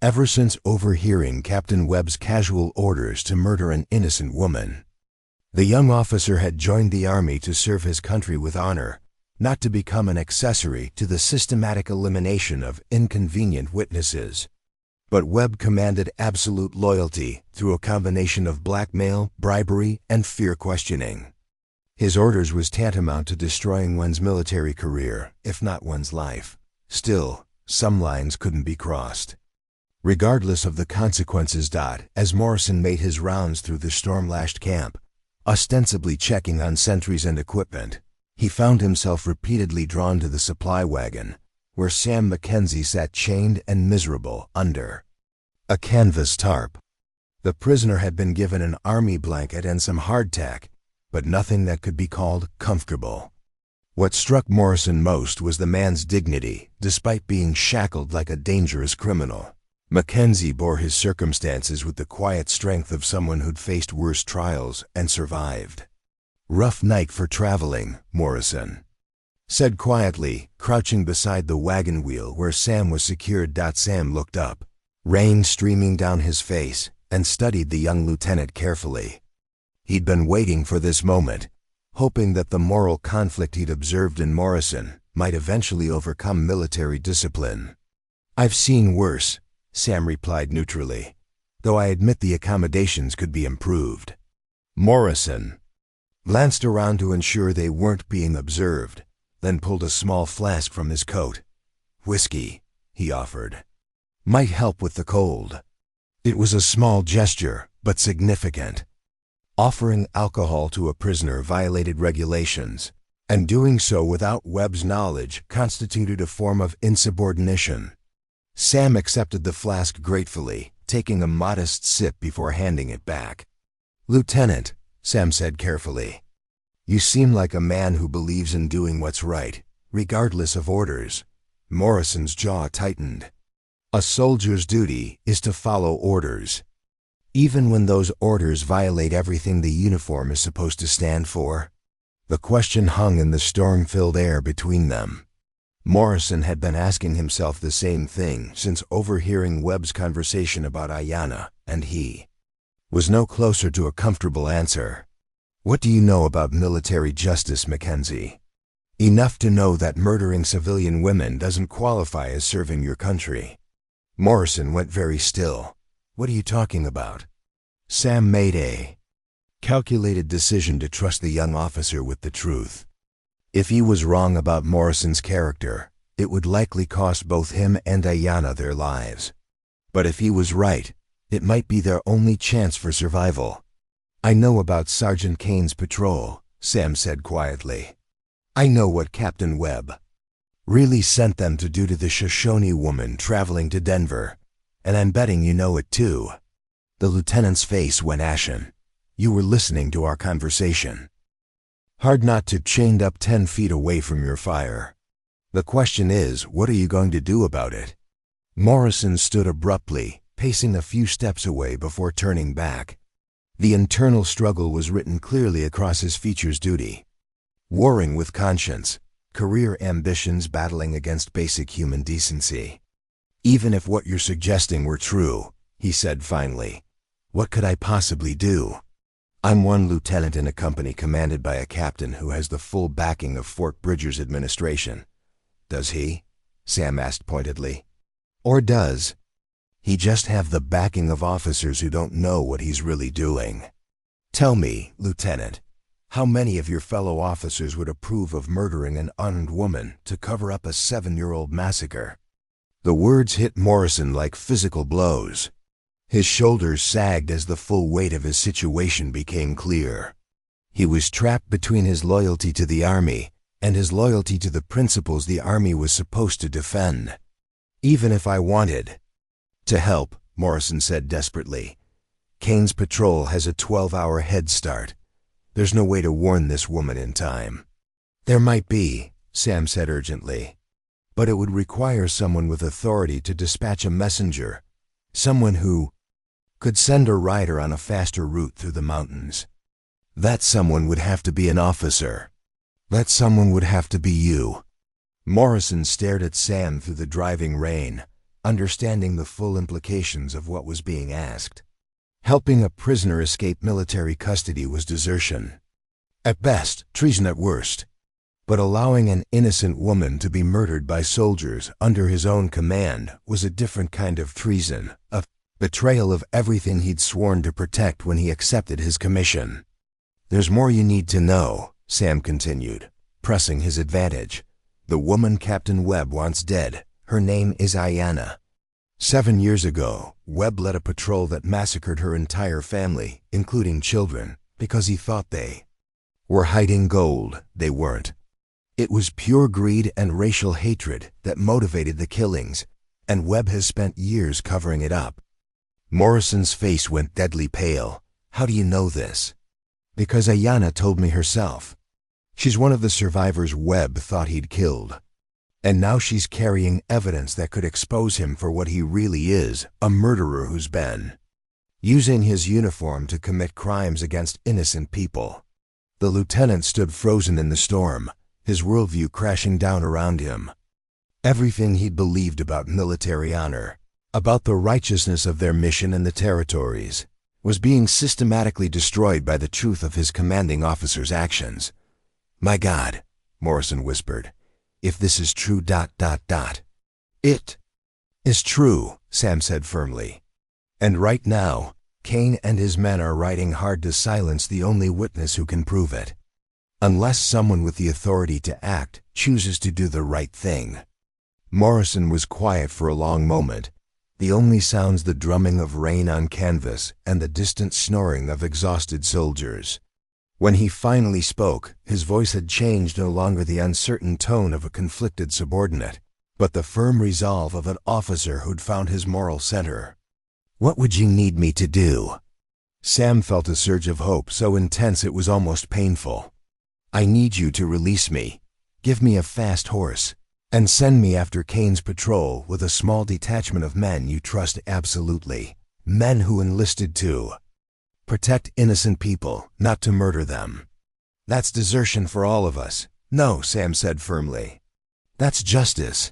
ever since overhearing Captain Webb's casual orders to murder an innocent woman. The young officer had joined the army to serve his country with honor, not to become an accessory to the systematic elimination of inconvenient witnesses. But Webb commanded absolute loyalty through a combination of blackmail, bribery, and fear questioning. His orders was tantamount to destroying one's military career, if not one's life. Still, some lines couldn't be crossed. Regardless of the consequences, as Morrison made his rounds through the storm-lashed camp, ostensibly checking on sentries and equipment, he found himself repeatedly drawn to the supply wagon, where Sam Mackenzie sat chained and miserable under a canvas tarp. The prisoner had been given an army blanket and some hardtack, but nothing that could be called comfortable. What struck Morrison most was the man's dignity, despite being shackled like a dangerous criminal. Mackenzie bore his circumstances with the quiet strength of someone who'd faced worse trials and survived. "Rough night for traveling," Morrison said quietly, crouching beside the wagon wheel where Sam was secured. Sam looked up, rain streaming down his face, and studied the young lieutenant carefully. He'd been waiting for this moment, hoping that the moral conflict he'd observed in Morrison might eventually overcome military discipline. "I've seen worse," Sam replied neutrally, "though I admit the accommodations could be improved." Morrison glanced around to ensure they weren't being observed, then pulled a small flask from his coat. "Whiskey," he offered. "Might help with the cold." It was a small gesture, but significant. Offering alcohol to a prisoner violated regulations, and doing so without Webb's knowledge constituted a form of insubordination. Sam accepted the flask gratefully, taking a modest sip before handing it back. "Lieutenant," Sam said carefully, "you seem like a man who believes in doing what's right, regardless of orders." Morrison's jaw tightened. A soldier's duty is to follow orders, even when those orders violate everything the uniform is supposed to stand for. The question hung in the storm-filled air between them. Morrison had been asking himself the same thing since overhearing Webb's conversation about Ayanna, and he was no closer to a comfortable answer. "What do you know about military justice, Mackenzie?" "Enough to know that murdering civilian women doesn't qualify as serving your country." Morrison went very still. "What are you talking about?" Sam made a calculated decision to trust the young officer with the truth. If he was wrong about Morrison's character, it would likely cost both him and Ayanna their lives. But if he was right, it might be their only chance for survival. "I know about Sergeant Kane's patrol," Sam said quietly. "I know what Captain Webb really sent them to do to the Shoshone woman traveling to Denver, and I'm betting you know it too." The lieutenant's face went ashen. "You were listening to our conversation. Hard not to, chained up 10 feet away from your fire. The question is, what are you going to do about it?" Morrison stood abruptly, pacing a few steps away before turning back. The internal struggle was written clearly across his features: duty warring with conscience, career ambitions battling against basic human decency. "Even if what you're suggesting were true," he said finally, "what could I possibly do? I'm one lieutenant in a company commanded by a captain who has the full backing of Fort Bridger's administration." "Does he?" Sam asked pointedly. "Or does He just have the backing of officers who don't know what he's really doing. Tell me, Lieutenant, how many of your fellow officers would approve of murdering an unarmed woman to cover up a 7-year-old massacre? The words hit Morrison like physical blows. His shoulders sagged as the full weight of his situation became clear. He was trapped between his loyalty to the Army and his loyalty to the principles the Army was supposed to defend. Even if I wanted to help, Morrison said desperately, Kane's patrol has a 12-hour head start. There's no way to warn this woman in time. There might be, Sam said urgently, but it would require someone with authority to dispatch a messenger, someone who could send a rider on a faster route through the mountains. That someone would have to be an officer. That someone would have to be you. Morrison stared at Sam through the driving rain, understanding the full implications of what was being asked. Helping a prisoner escape military custody was desertion. At best, treason at worst. But allowing an innocent woman to be murdered by soldiers under his own command was a different kind of treason, a betrayal of everything he'd sworn to protect when he accepted his commission. There's more you need to know, Sam continued, pressing his advantage. The woman Captain Webb wants dead. Her name is Ayanna. 7 years ago, Webb led a patrol that massacred her entire family, including children, because he thought they were hiding gold. They weren't. It was pure greed and racial hatred that motivated the killings, and Webb has spent years covering it up. Morrison's face went deadly pale. How do you know this? Because Ayanna told me herself. She's one of the survivors Webb thought he'd killed. And now she's carrying evidence that could expose him for what he really is, a murderer who's been using his uniform to commit crimes against innocent people. The lieutenant stood frozen in the storm, his worldview crashing down around him. Everything he'd believed about military honor, about the righteousness of their mission and the territories, was being systematically destroyed by the truth of his commanding officer's actions. My God, Morrison whispered. If this is true, It is true, Sam said firmly. And right now, Kane and his men are riding hard to silence the only witness who can prove it. Unless someone with the authority to act chooses to do the right thing. Morrison was quiet for a long moment, the only sounds the drumming of rain on canvas and the distant snoring of exhausted soldiers. When he finally spoke, his voice had changed, no longer the uncertain tone of a conflicted subordinate, but the firm resolve of an officer who'd found his moral center. What would you need me to do? Sam felt a surge of hope so intense it was almost painful. I need you to release me, give me a fast horse, and send me after Kane's patrol with a small detachment of men you trust absolutely, men who enlisted to protect innocent people, not to murder them. That's desertion for all of us. No, Sam said firmly. That's justice.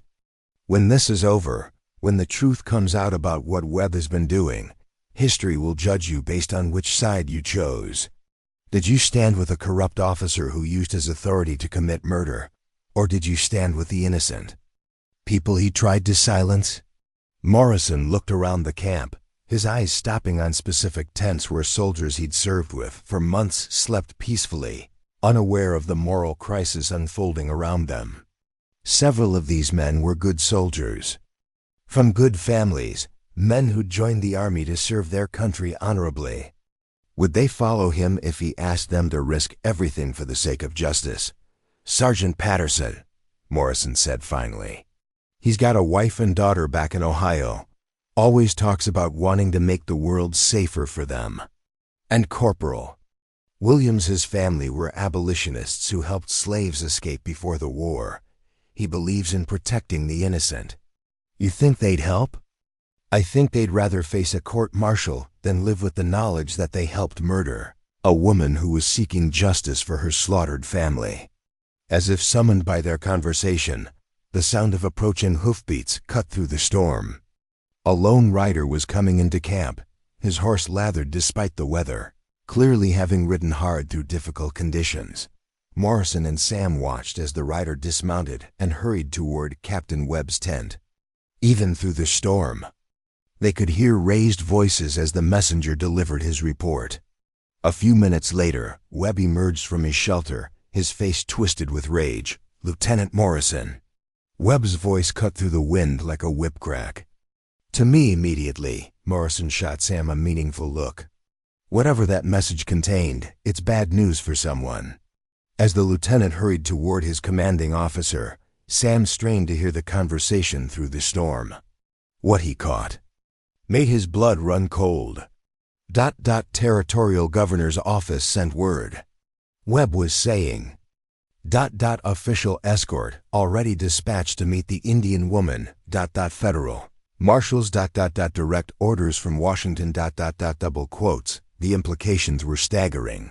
When this is over, when the truth comes out about what Webb has been doing, history will judge you based on which side you chose. Did you stand with a corrupt officer who used his authority to commit murder, or did you stand with the innocent people he tried to silence? Morrison looked around the camp, his eyes stopping on specific tents where soldiers he'd served with for months slept peacefully, unaware of the moral crisis unfolding around them. Several of these men were good soldiers, from good families, men who'd joined the Army to serve their country honorably. Would they follow him if he asked them to risk everything for the sake of justice? Sergeant Patterson, Morrison said finally. He's got a wife and daughter back in Ohio. Always talks about wanting to make the world safer for them. And Corporal Williams, his family were abolitionists who helped slaves escape before the war. He believes in protecting the innocent. You think they'd help? I think they'd rather face a court-martial than live with the knowledge that they helped murder a woman who was seeking justice for her slaughtered family. As if summoned by their conversation, the sound of approaching hoofbeats cut through the storm. A lone rider was coming into camp, his horse lathered despite the weather, clearly having ridden hard through difficult conditions. Morrison and Sam watched as the rider dismounted and hurried toward Captain Webb's tent. Even through the storm, They could hear raised voices as the messenger delivered his report. A few minutes later, Webb emerged from his shelter, his face twisted with rage. "Lieutenant Morrison." Webb's voice cut through the wind like a whip crack. "To me immediately." Morrison shot Sam a meaningful look. "Whatever that message contained, it's bad news for someone." As the lieutenant hurried toward his commanding officer, Sam strained to hear the conversation through the storm. What he caught made his blood run cold. Territorial Governor's Office sent word. Webb was saying. Official escort already dispatched to meet the Indian woman. Federal marshals. Direct orders from Washington. Double quotes. The implications were staggering.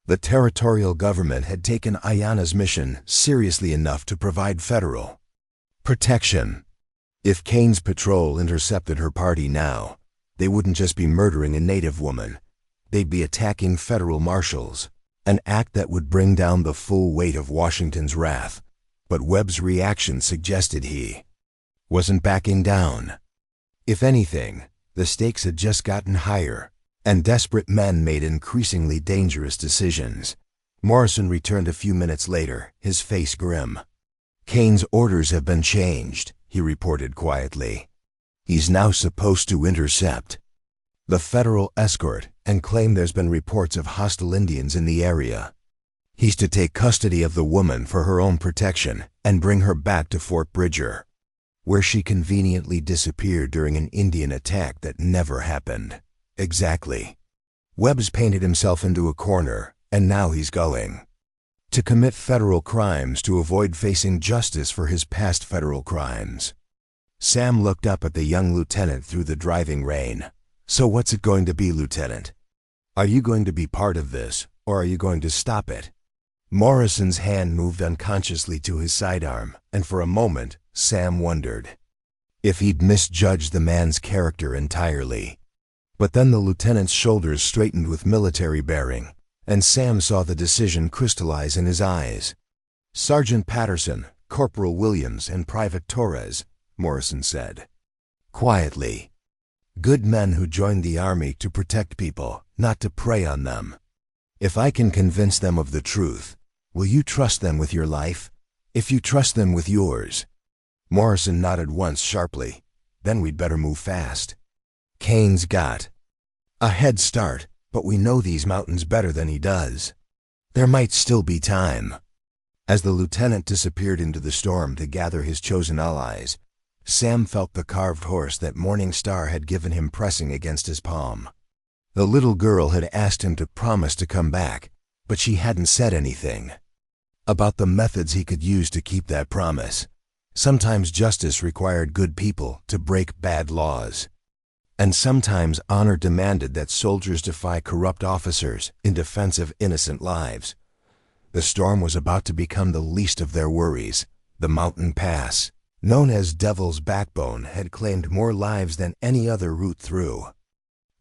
The territorial government had taken Ayanna's mission seriously enough to provide federal protection. If Kane's patrol intercepted her party now, they wouldn't just be murdering a native woman. They'd be attacking federal marshals, an act that would bring down the full weight of Washington's wrath. But Webb's reaction suggested he wasn't backing down. If anything, the stakes had just gotten higher, and desperate men made increasingly dangerous decisions. Morrison returned a few minutes later, his face grim. "Kane's orders have been changed," he reported quietly. "He's now supposed to intercept the federal escort and claim there's been reports of hostile Indians in the area. He's to take custody of the woman for her own protection and bring her back to Fort Bridger, where she conveniently disappeared during an Indian attack that never happened." Exactly. Webb's painted himself into a corner, and now he's going to commit federal crimes to avoid facing justice for his past federal crimes. Sam looked up at the young lieutenant through the driving rain. "So what's it going to be, Lieutenant? Are you going to be part of this, or are you going to stop it?" Morrison's hand moved unconsciously to his sidearm, and for a moment, Sam wondered if he'd misjudged the man's character entirely. But then the lieutenant's shoulders straightened with military bearing, and Sam saw the decision crystallize in his eyes. "Sergeant Patterson, Corporal Williams, and Private Torres," Morrison said quietly. "Good men who joined the army to protect people, not to prey on them. If I can convince them of the truth, will you trust them with your life? If you trust them with yours?" Morrison nodded once sharply. "Then we'd better move fast. Kane's got a head start, but we know these mountains better than he does. There might still be time." As the lieutenant disappeared into the storm to gather his chosen allies, Sam felt the carved horse that Morning Star had given him pressing against his palm. The little girl had asked him to promise to come back, but she hadn't said anything about the methods he could use to keep that promise. Sometimes justice required good people to break bad laws. And sometimes honor demanded that soldiers defy corrupt officers in defense of innocent lives. The storm was about to become the least of their worries. The mountain pass, known as Devil's Backbone, had claimed more lives than any other route through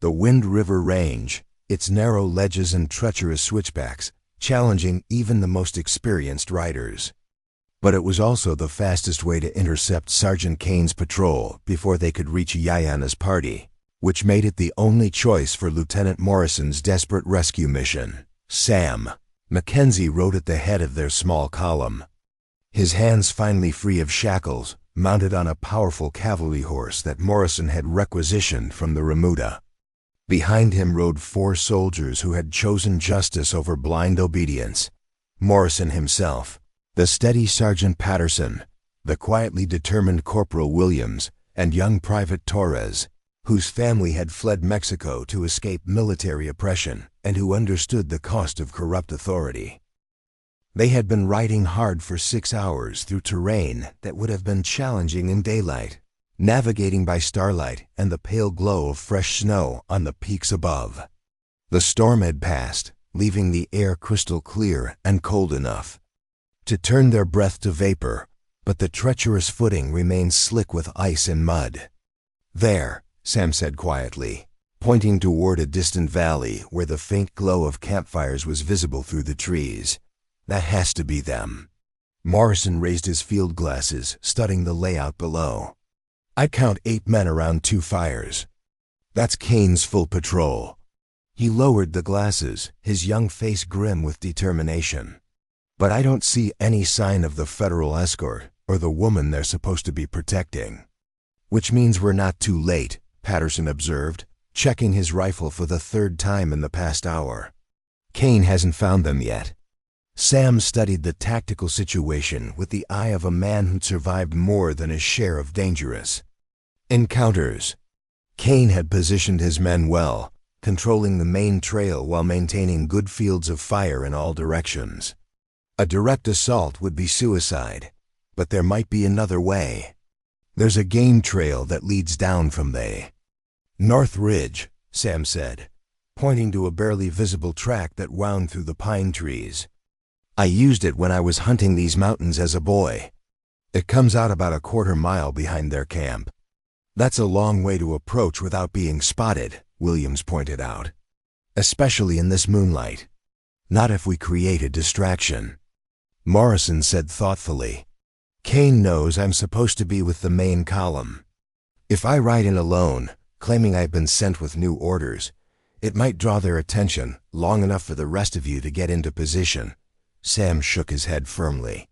the Wind River Range, its narrow ledges and treacherous switchbacks, challenging even the most experienced riders. But it was also the fastest way to intercept Sergeant Kane's patrol before they could reach Ayanna's party, which made it the only choice for Lieutenant Morrison's desperate rescue mission. Sam Mackenzie rode at the head of their small column, his hands finally free of shackles, mounted on a powerful cavalry horse that Morrison had requisitioned from the remuda. Behind him rode 4 soldiers who had chosen justice over blind obedience. Morrison himself, the steady Sergeant Patterson, the quietly determined Corporal Williams, and young Private Torres, whose family had fled Mexico to escape military oppression and who understood the cost of corrupt authority. They had been riding hard for 6 hours through terrain that would have been challenging in daylight, navigating by starlight and the pale glow of fresh snow on the peaks above. The storm had passed, leaving the air crystal clear and cold enough to turn their breath to vapor, but the treacherous footing remained slick with ice and mud. "There," Sam said quietly, pointing toward a distant valley where the faint glow of campfires was visible through the trees. "That has to be them." Morrison raised his field glasses, studying the layout below. I'd count 8 men around 2 fires. That's Kane's full patrol. He lowered the glasses, his young face grim with determination. But I don't see any sign of the federal escort or the woman they're supposed to be protecting. Which means we're not too late, Patterson observed, checking his rifle for the 3rd time in the past hour. Kane hasn't found them yet. Sam studied the tactical situation with the eye of a man who'd survived more than his share of dangerous encounters. Kane had positioned his men well, controlling the main trail while maintaining good fields of fire in all directions. A direct assault would be suicide, but there might be another way. There's a game trail that leads down from the North Ridge, Sam said, pointing to a barely visible track that wound through the pine trees. I used it when I was hunting these mountains as a boy. It comes out about a 1/4 mile behind their camp. That's a long way to approach without being spotted, Williams pointed out. Especially in this moonlight. Not if we create a distraction. Morrison said thoughtfully. Kane knows I'm supposed to be with the main column. If I ride in alone, claiming I've been sent with new orders, it might draw their attention long enough for the rest of you to get into position. Sam shook his head firmly.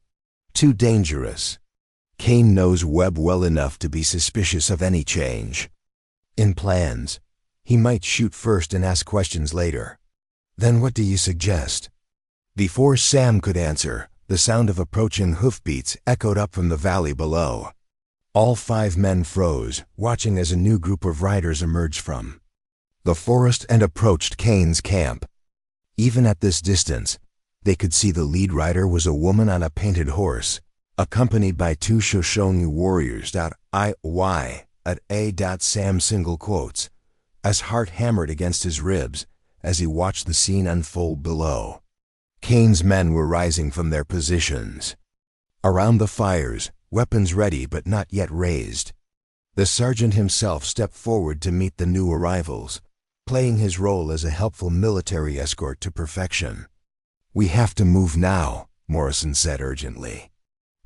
Too dangerous. Kane knows Webb well enough to be suspicious of any change. In plans, he might shoot first and ask questions later. Then what do you suggest? Before Sam could answer, the sound of approaching hoofbeats echoed up from the valley below. All 5 men froze, watching as a new group of riders emerged from the forest and approached Kane's camp. Even at this distance, they could see the lead rider was a woman on a painted horse, accompanied by 2 Shoshone warriors. Sam single quotes, as heart hammered against his ribs as he watched the scene unfold below. Kane's men were rising from their positions. Around the fires, weapons ready but not yet raised. The sergeant himself stepped forward to meet the new arrivals, playing his role as a helpful military escort to perfection. We have to move now, Morrison said urgently,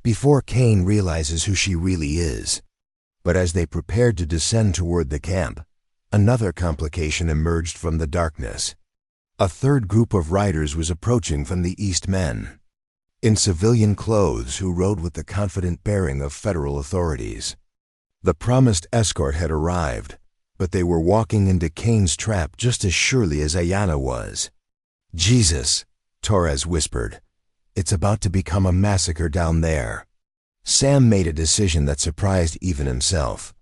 before Kane realizes who she really is. But as they prepared to descend toward the camp, another complication emerged from the darkness. A 3rd group of riders was approaching from the east, men in civilian clothes who rode with the confident bearing of federal authorities. The promised escort had arrived, but they were walking into Kane's trap just as surely as Ayanna was. Jesus, Torres whispered. It's about to become a massacre down there. Sam made a decision that surprised even himself.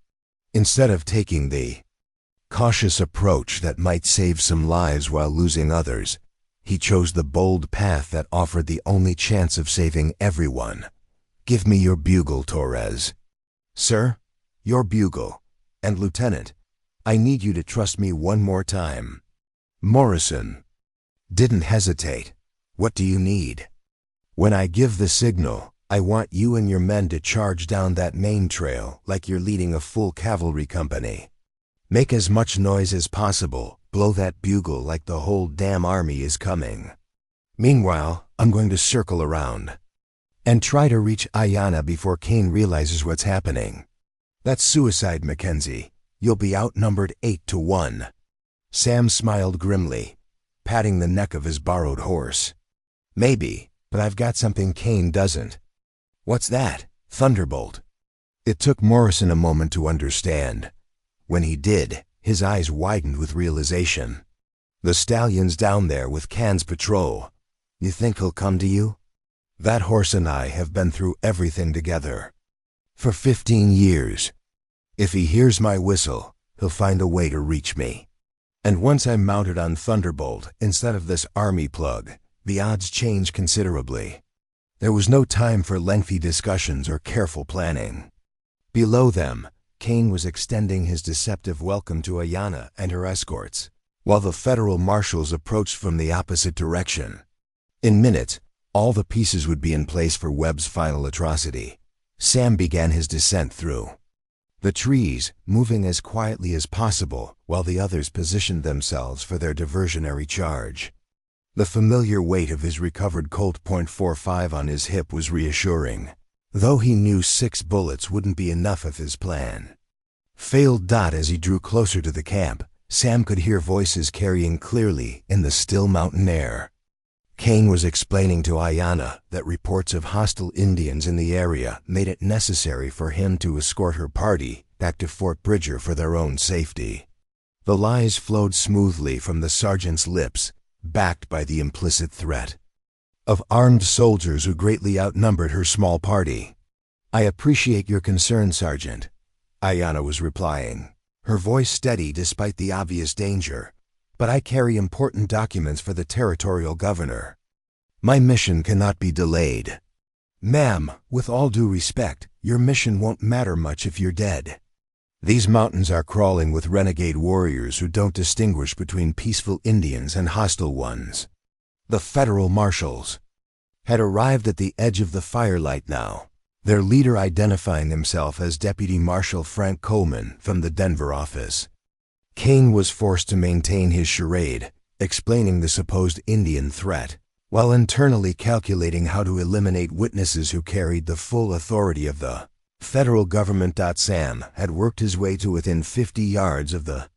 Instead of taking the cautious approach that might save some lives while losing others, he chose the bold path that offered the only chance of saving everyone. Give me your bugle, Torres. Sir, your bugle. And Lieutenant, I need you to trust me one more time. Morrison didn't hesitate. What do you need? When I give the signal, I want you and your men to charge down that main trail like you're leading a full cavalry company. Make as much noise as possible, blow that bugle like the whole damn army is coming. Meanwhile, I'm going to circle around and try to reach Ayanna before Kane realizes what's happening. That's suicide, Mackenzie. You'll be outnumbered 8-1. Sam smiled grimly, patting the neck of his borrowed horse. Maybe, but I've got something Kane doesn't. What's that? Thunderbolt. It took Morrison a moment to understand. When he did, his eyes widened with realization. The stallion's down there with Can's patrol. You think he'll come to you? That horse and I have been through everything together. For 15 years. If he hears my whistle, he'll find a way to reach me. And once I'm mounted on Thunderbolt instead of this army plug, the odds change considerably. There was no time for lengthy discussions or careful planning. Below them, Kane was extending his deceptive welcome to Ayanna and her escorts, while the federal marshals approached from the opposite direction. In minutes, all the pieces would be in place for Webb's final atrocity. Sam began his descent through the trees, moving as quietly as possible while the others positioned themselves for their diversionary charge. The familiar weight of his recovered Colt .45 on his hip was reassuring, though he knew 6 bullets wouldn't be enough of his plan. Failed. As he drew closer to the camp, Sam could hear voices carrying clearly in the still mountain air. Kane was explaining to Ayanna that reports of hostile Indians in the area made it necessary for him to escort her party back to Fort Bridger for their own safety. The lies flowed smoothly from the sergeant's lips, backed by the implicit threat of armed soldiers who greatly outnumbered her small party. "I appreciate your concern, Sergeant," Ayanna was replying, her voice steady despite the obvious danger. "But I carry important documents for the territorial governor. My mission cannot be delayed." "Ma'am, with all due respect, your mission won't matter much if you're dead. These mountains are crawling with renegade warriors who don't distinguish between peaceful Indians and hostile ones." The federal marshals had arrived at the edge of the firelight now, their leader identifying himself as Deputy Marshal Frank Coleman from the Denver office. Kane was forced to maintain his charade, explaining the supposed Indian threat, while internally calculating how to eliminate witnesses who carried the full authority of the federal government. Sam had worked his way to within 50 yards of the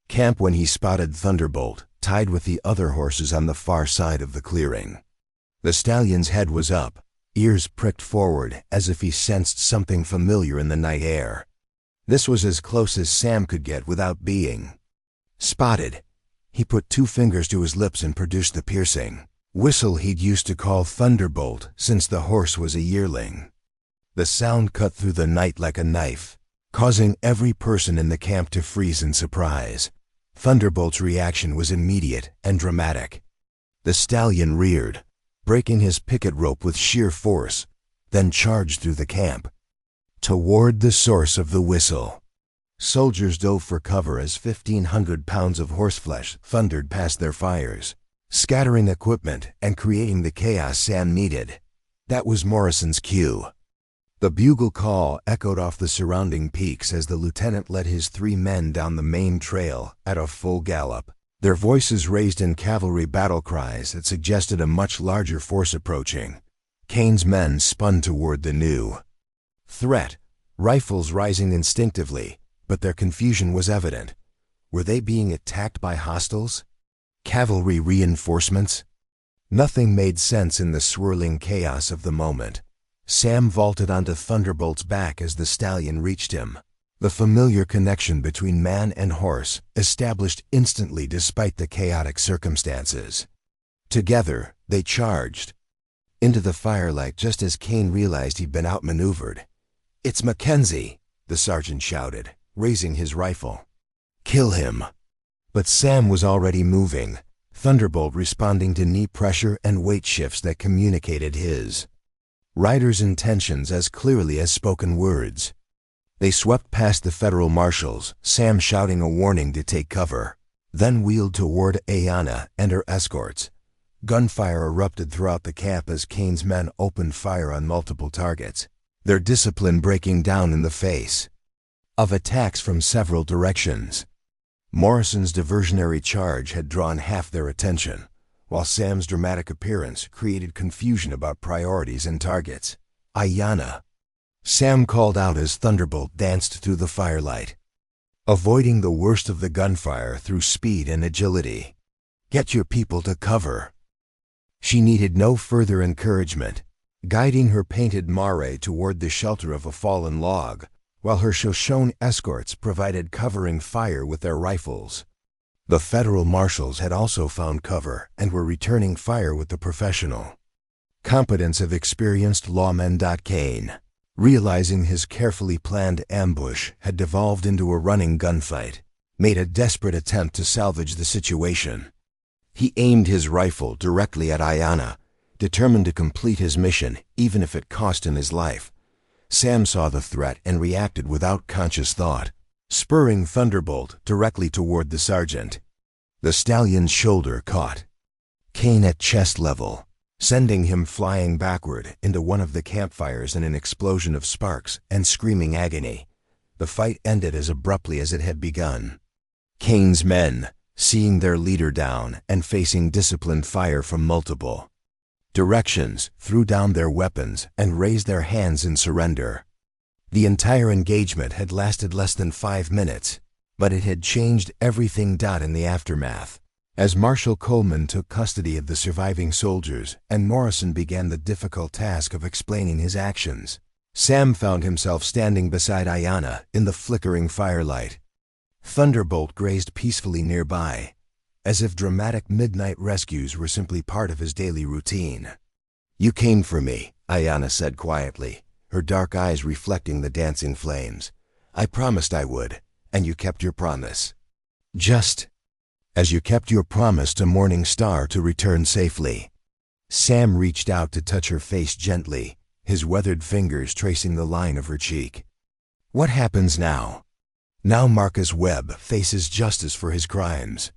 camp when he spotted Thunderbolt, tied with the other horses on the far side of the clearing. The stallion's head was up, ears pricked forward as if he sensed something familiar in the night air. This was as close as Sam could get without being spotted. He put 2 fingers to his lips and produced the piercing whistle he'd used to call Thunderbolt since the horse was a yearling. The sound cut through the night like a knife, causing every person in the camp to freeze in surprise. Thunderbolt's reaction was immediate and dramatic. The stallion reared, breaking his picket rope with sheer force, then charged through the camp toward the source of the whistle. Soldiers dove for cover as 1,500 pounds of horseflesh thundered past their fires, scattering equipment and creating the chaos Sam needed. That was Morrison's cue. The bugle call echoed off the surrounding peaks as the lieutenant led his 3 men down the main trail at a full gallop, their voices raised in cavalry battle cries that suggested a much larger force approaching. Kane's men spun toward the new threat, rifles rising instinctively, but their confusion was evident. Were they being attacked by hostiles? Cavalry reinforcements? Nothing made sense in the swirling chaos of the moment. Sam vaulted onto Thunderbolt's back as the stallion reached him. The familiar connection between man and horse established instantly despite the chaotic circumstances. Together, they charged into the firelight just as Kane realized he'd been outmaneuvered. "It's Mackenzie," the sergeant shouted, raising his rifle. "Kill him." But Sam was already moving, Thunderbolt responding to knee pressure and weight shifts that communicated his rider's intentions as clearly as spoken words. They swept past the federal marshals, Sam shouting a warning to take cover, then wheeled toward Ayanna and her escorts. Gunfire erupted throughout the camp as Kane's men opened fire on multiple targets, their discipline breaking down in the face of attacks from several directions. Morrison's diversionary charge had drawn half their attention, while Sam's dramatic appearance created confusion about priorities and targets. "Ayanna," Sam called out as Thunderbolt danced through the firelight, avoiding the worst of the gunfire through speed and agility. "Get your people to cover." She needed no further encouragement, guiding her painted mare toward the shelter of a fallen log, while her Shoshone escorts provided covering fire with their rifles. The federal marshals had also found cover and were returning fire with the professional competence of experienced lawmen. Kane, realizing his carefully planned ambush had devolved into a running gunfight, made a desperate attempt to salvage the situation. He aimed his rifle directly at Ayanna, determined to complete his mission even if it cost him his life. Sam saw the threat and reacted without conscious thought, spurring Thunderbolt directly toward the sergeant. The stallion's shoulder caught Kane at chest level, sending him flying backward into one of the campfires in an explosion of sparks and screaming agony. The fight ended as abruptly as it had begun. Kane's men, seeing their leader down and facing disciplined fire from multiple directions, threw down their weapons and raised their hands in surrender. The entire engagement had lasted less than 5 minutes, but it had changed everything. In the aftermath, as Marshal Coleman took custody of the surviving soldiers and Morrison began the difficult task of explaining his actions, Sam found himself standing beside Ayanna in the flickering firelight. Thunderbolt grazed peacefully nearby, as if dramatic midnight rescues were simply part of his daily routine. "You came for me," Ayanna said quietly, her dark eyes reflecting the dancing flames. "I promised I would, and you kept your promise. Just as you kept your promise to Morning Star to return safely." Sam reached out to touch her face gently, his weathered fingers tracing the line of her cheek. "What happens now?" "Now Marcus Webb faces justice for his crimes.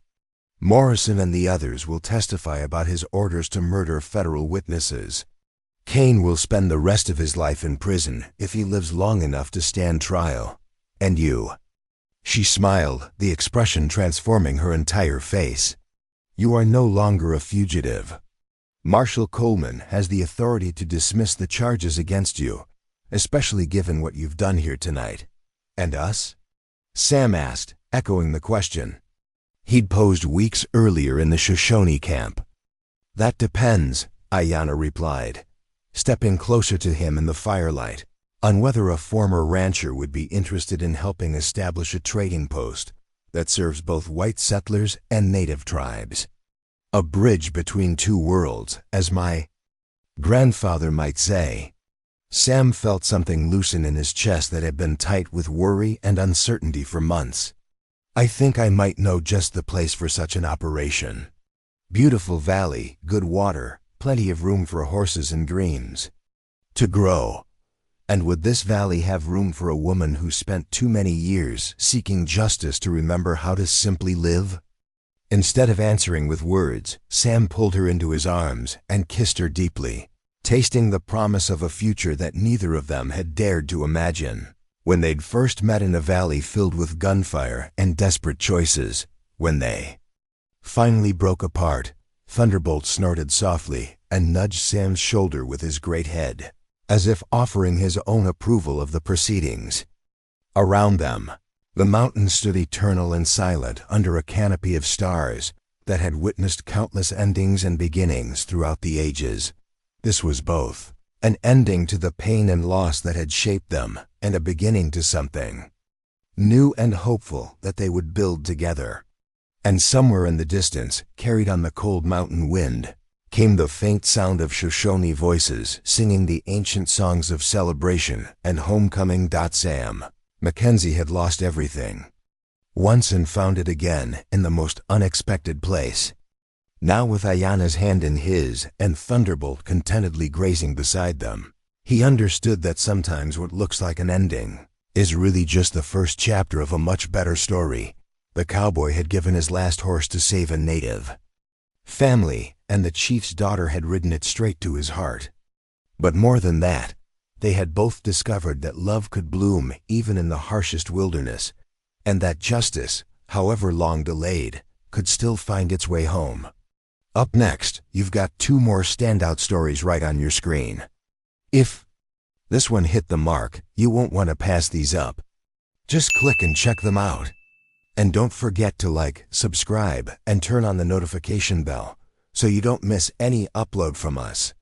Morrison and the others will testify about his orders to murder federal witnesses. Kane will spend the rest of his life in prison if he lives long enough to stand trial. And you." She smiled, the expression transforming her entire face. "You are no longer a fugitive. Marshal Coleman has the authority to dismiss the charges against you, especially given what you've done here tonight." "And us?" Sam asked, echoing the question he'd posed weeks earlier in the Shoshone camp. "That depends," Ayanna replied, stepping closer to him in the firelight, "on whether a former rancher would be interested in helping establish a trading post that serves both white settlers and native tribes. A bridge between two worlds, as my grandfather might say." Sam felt something loosen in his chest that had been tight with worry and uncertainty for months. "I think I might know just the place for such an operation. Beautiful valley, good water, plenty of room for horses and greens to grow. And would this valley have room for a woman who spent too many years seeking justice to remember how to simply live?" Instead of answering with words, Sam pulled her into his arms and kissed her deeply, tasting the promise of a future that neither of them had dared to imagine. When they'd first met in a valley filled with gunfire and desperate choices, when they finally broke apart, Thunderbolt snorted softly and nudged Sam's shoulder with his great head, as if offering his own approval of the proceedings. Around them, the mountains stood eternal and silent under a canopy of stars that had witnessed countless endings and beginnings throughout the ages. This was both an ending to the pain and loss that had shaped them, and a beginning to something new and hopeful that they would build together. And somewhere in the distance, carried on the cold mountain wind, came the faint sound of Shoshone voices singing the ancient songs of celebration and homecoming. Sam Mackenzie had lost everything once and found it again in the most unexpected place. Now, with Ayanna's hand in his and Thunderbolt contentedly grazing beside them, he understood that sometimes what looks like an ending is really just the first chapter of a much better story. The cowboy had given his last horse to save a native family, and the chief's daughter had ridden it straight to his heart. But more than that, they had both discovered that love could bloom even in the harshest wilderness, and that justice, however long delayed, could still find its way home. Up next, you've got 2 more standout stories right on your screen. If this one hit the mark, you won't want to pass these up. Just click and check them out. And don't forget to like, subscribe, and turn on the notification bell so you don't miss any upload from us.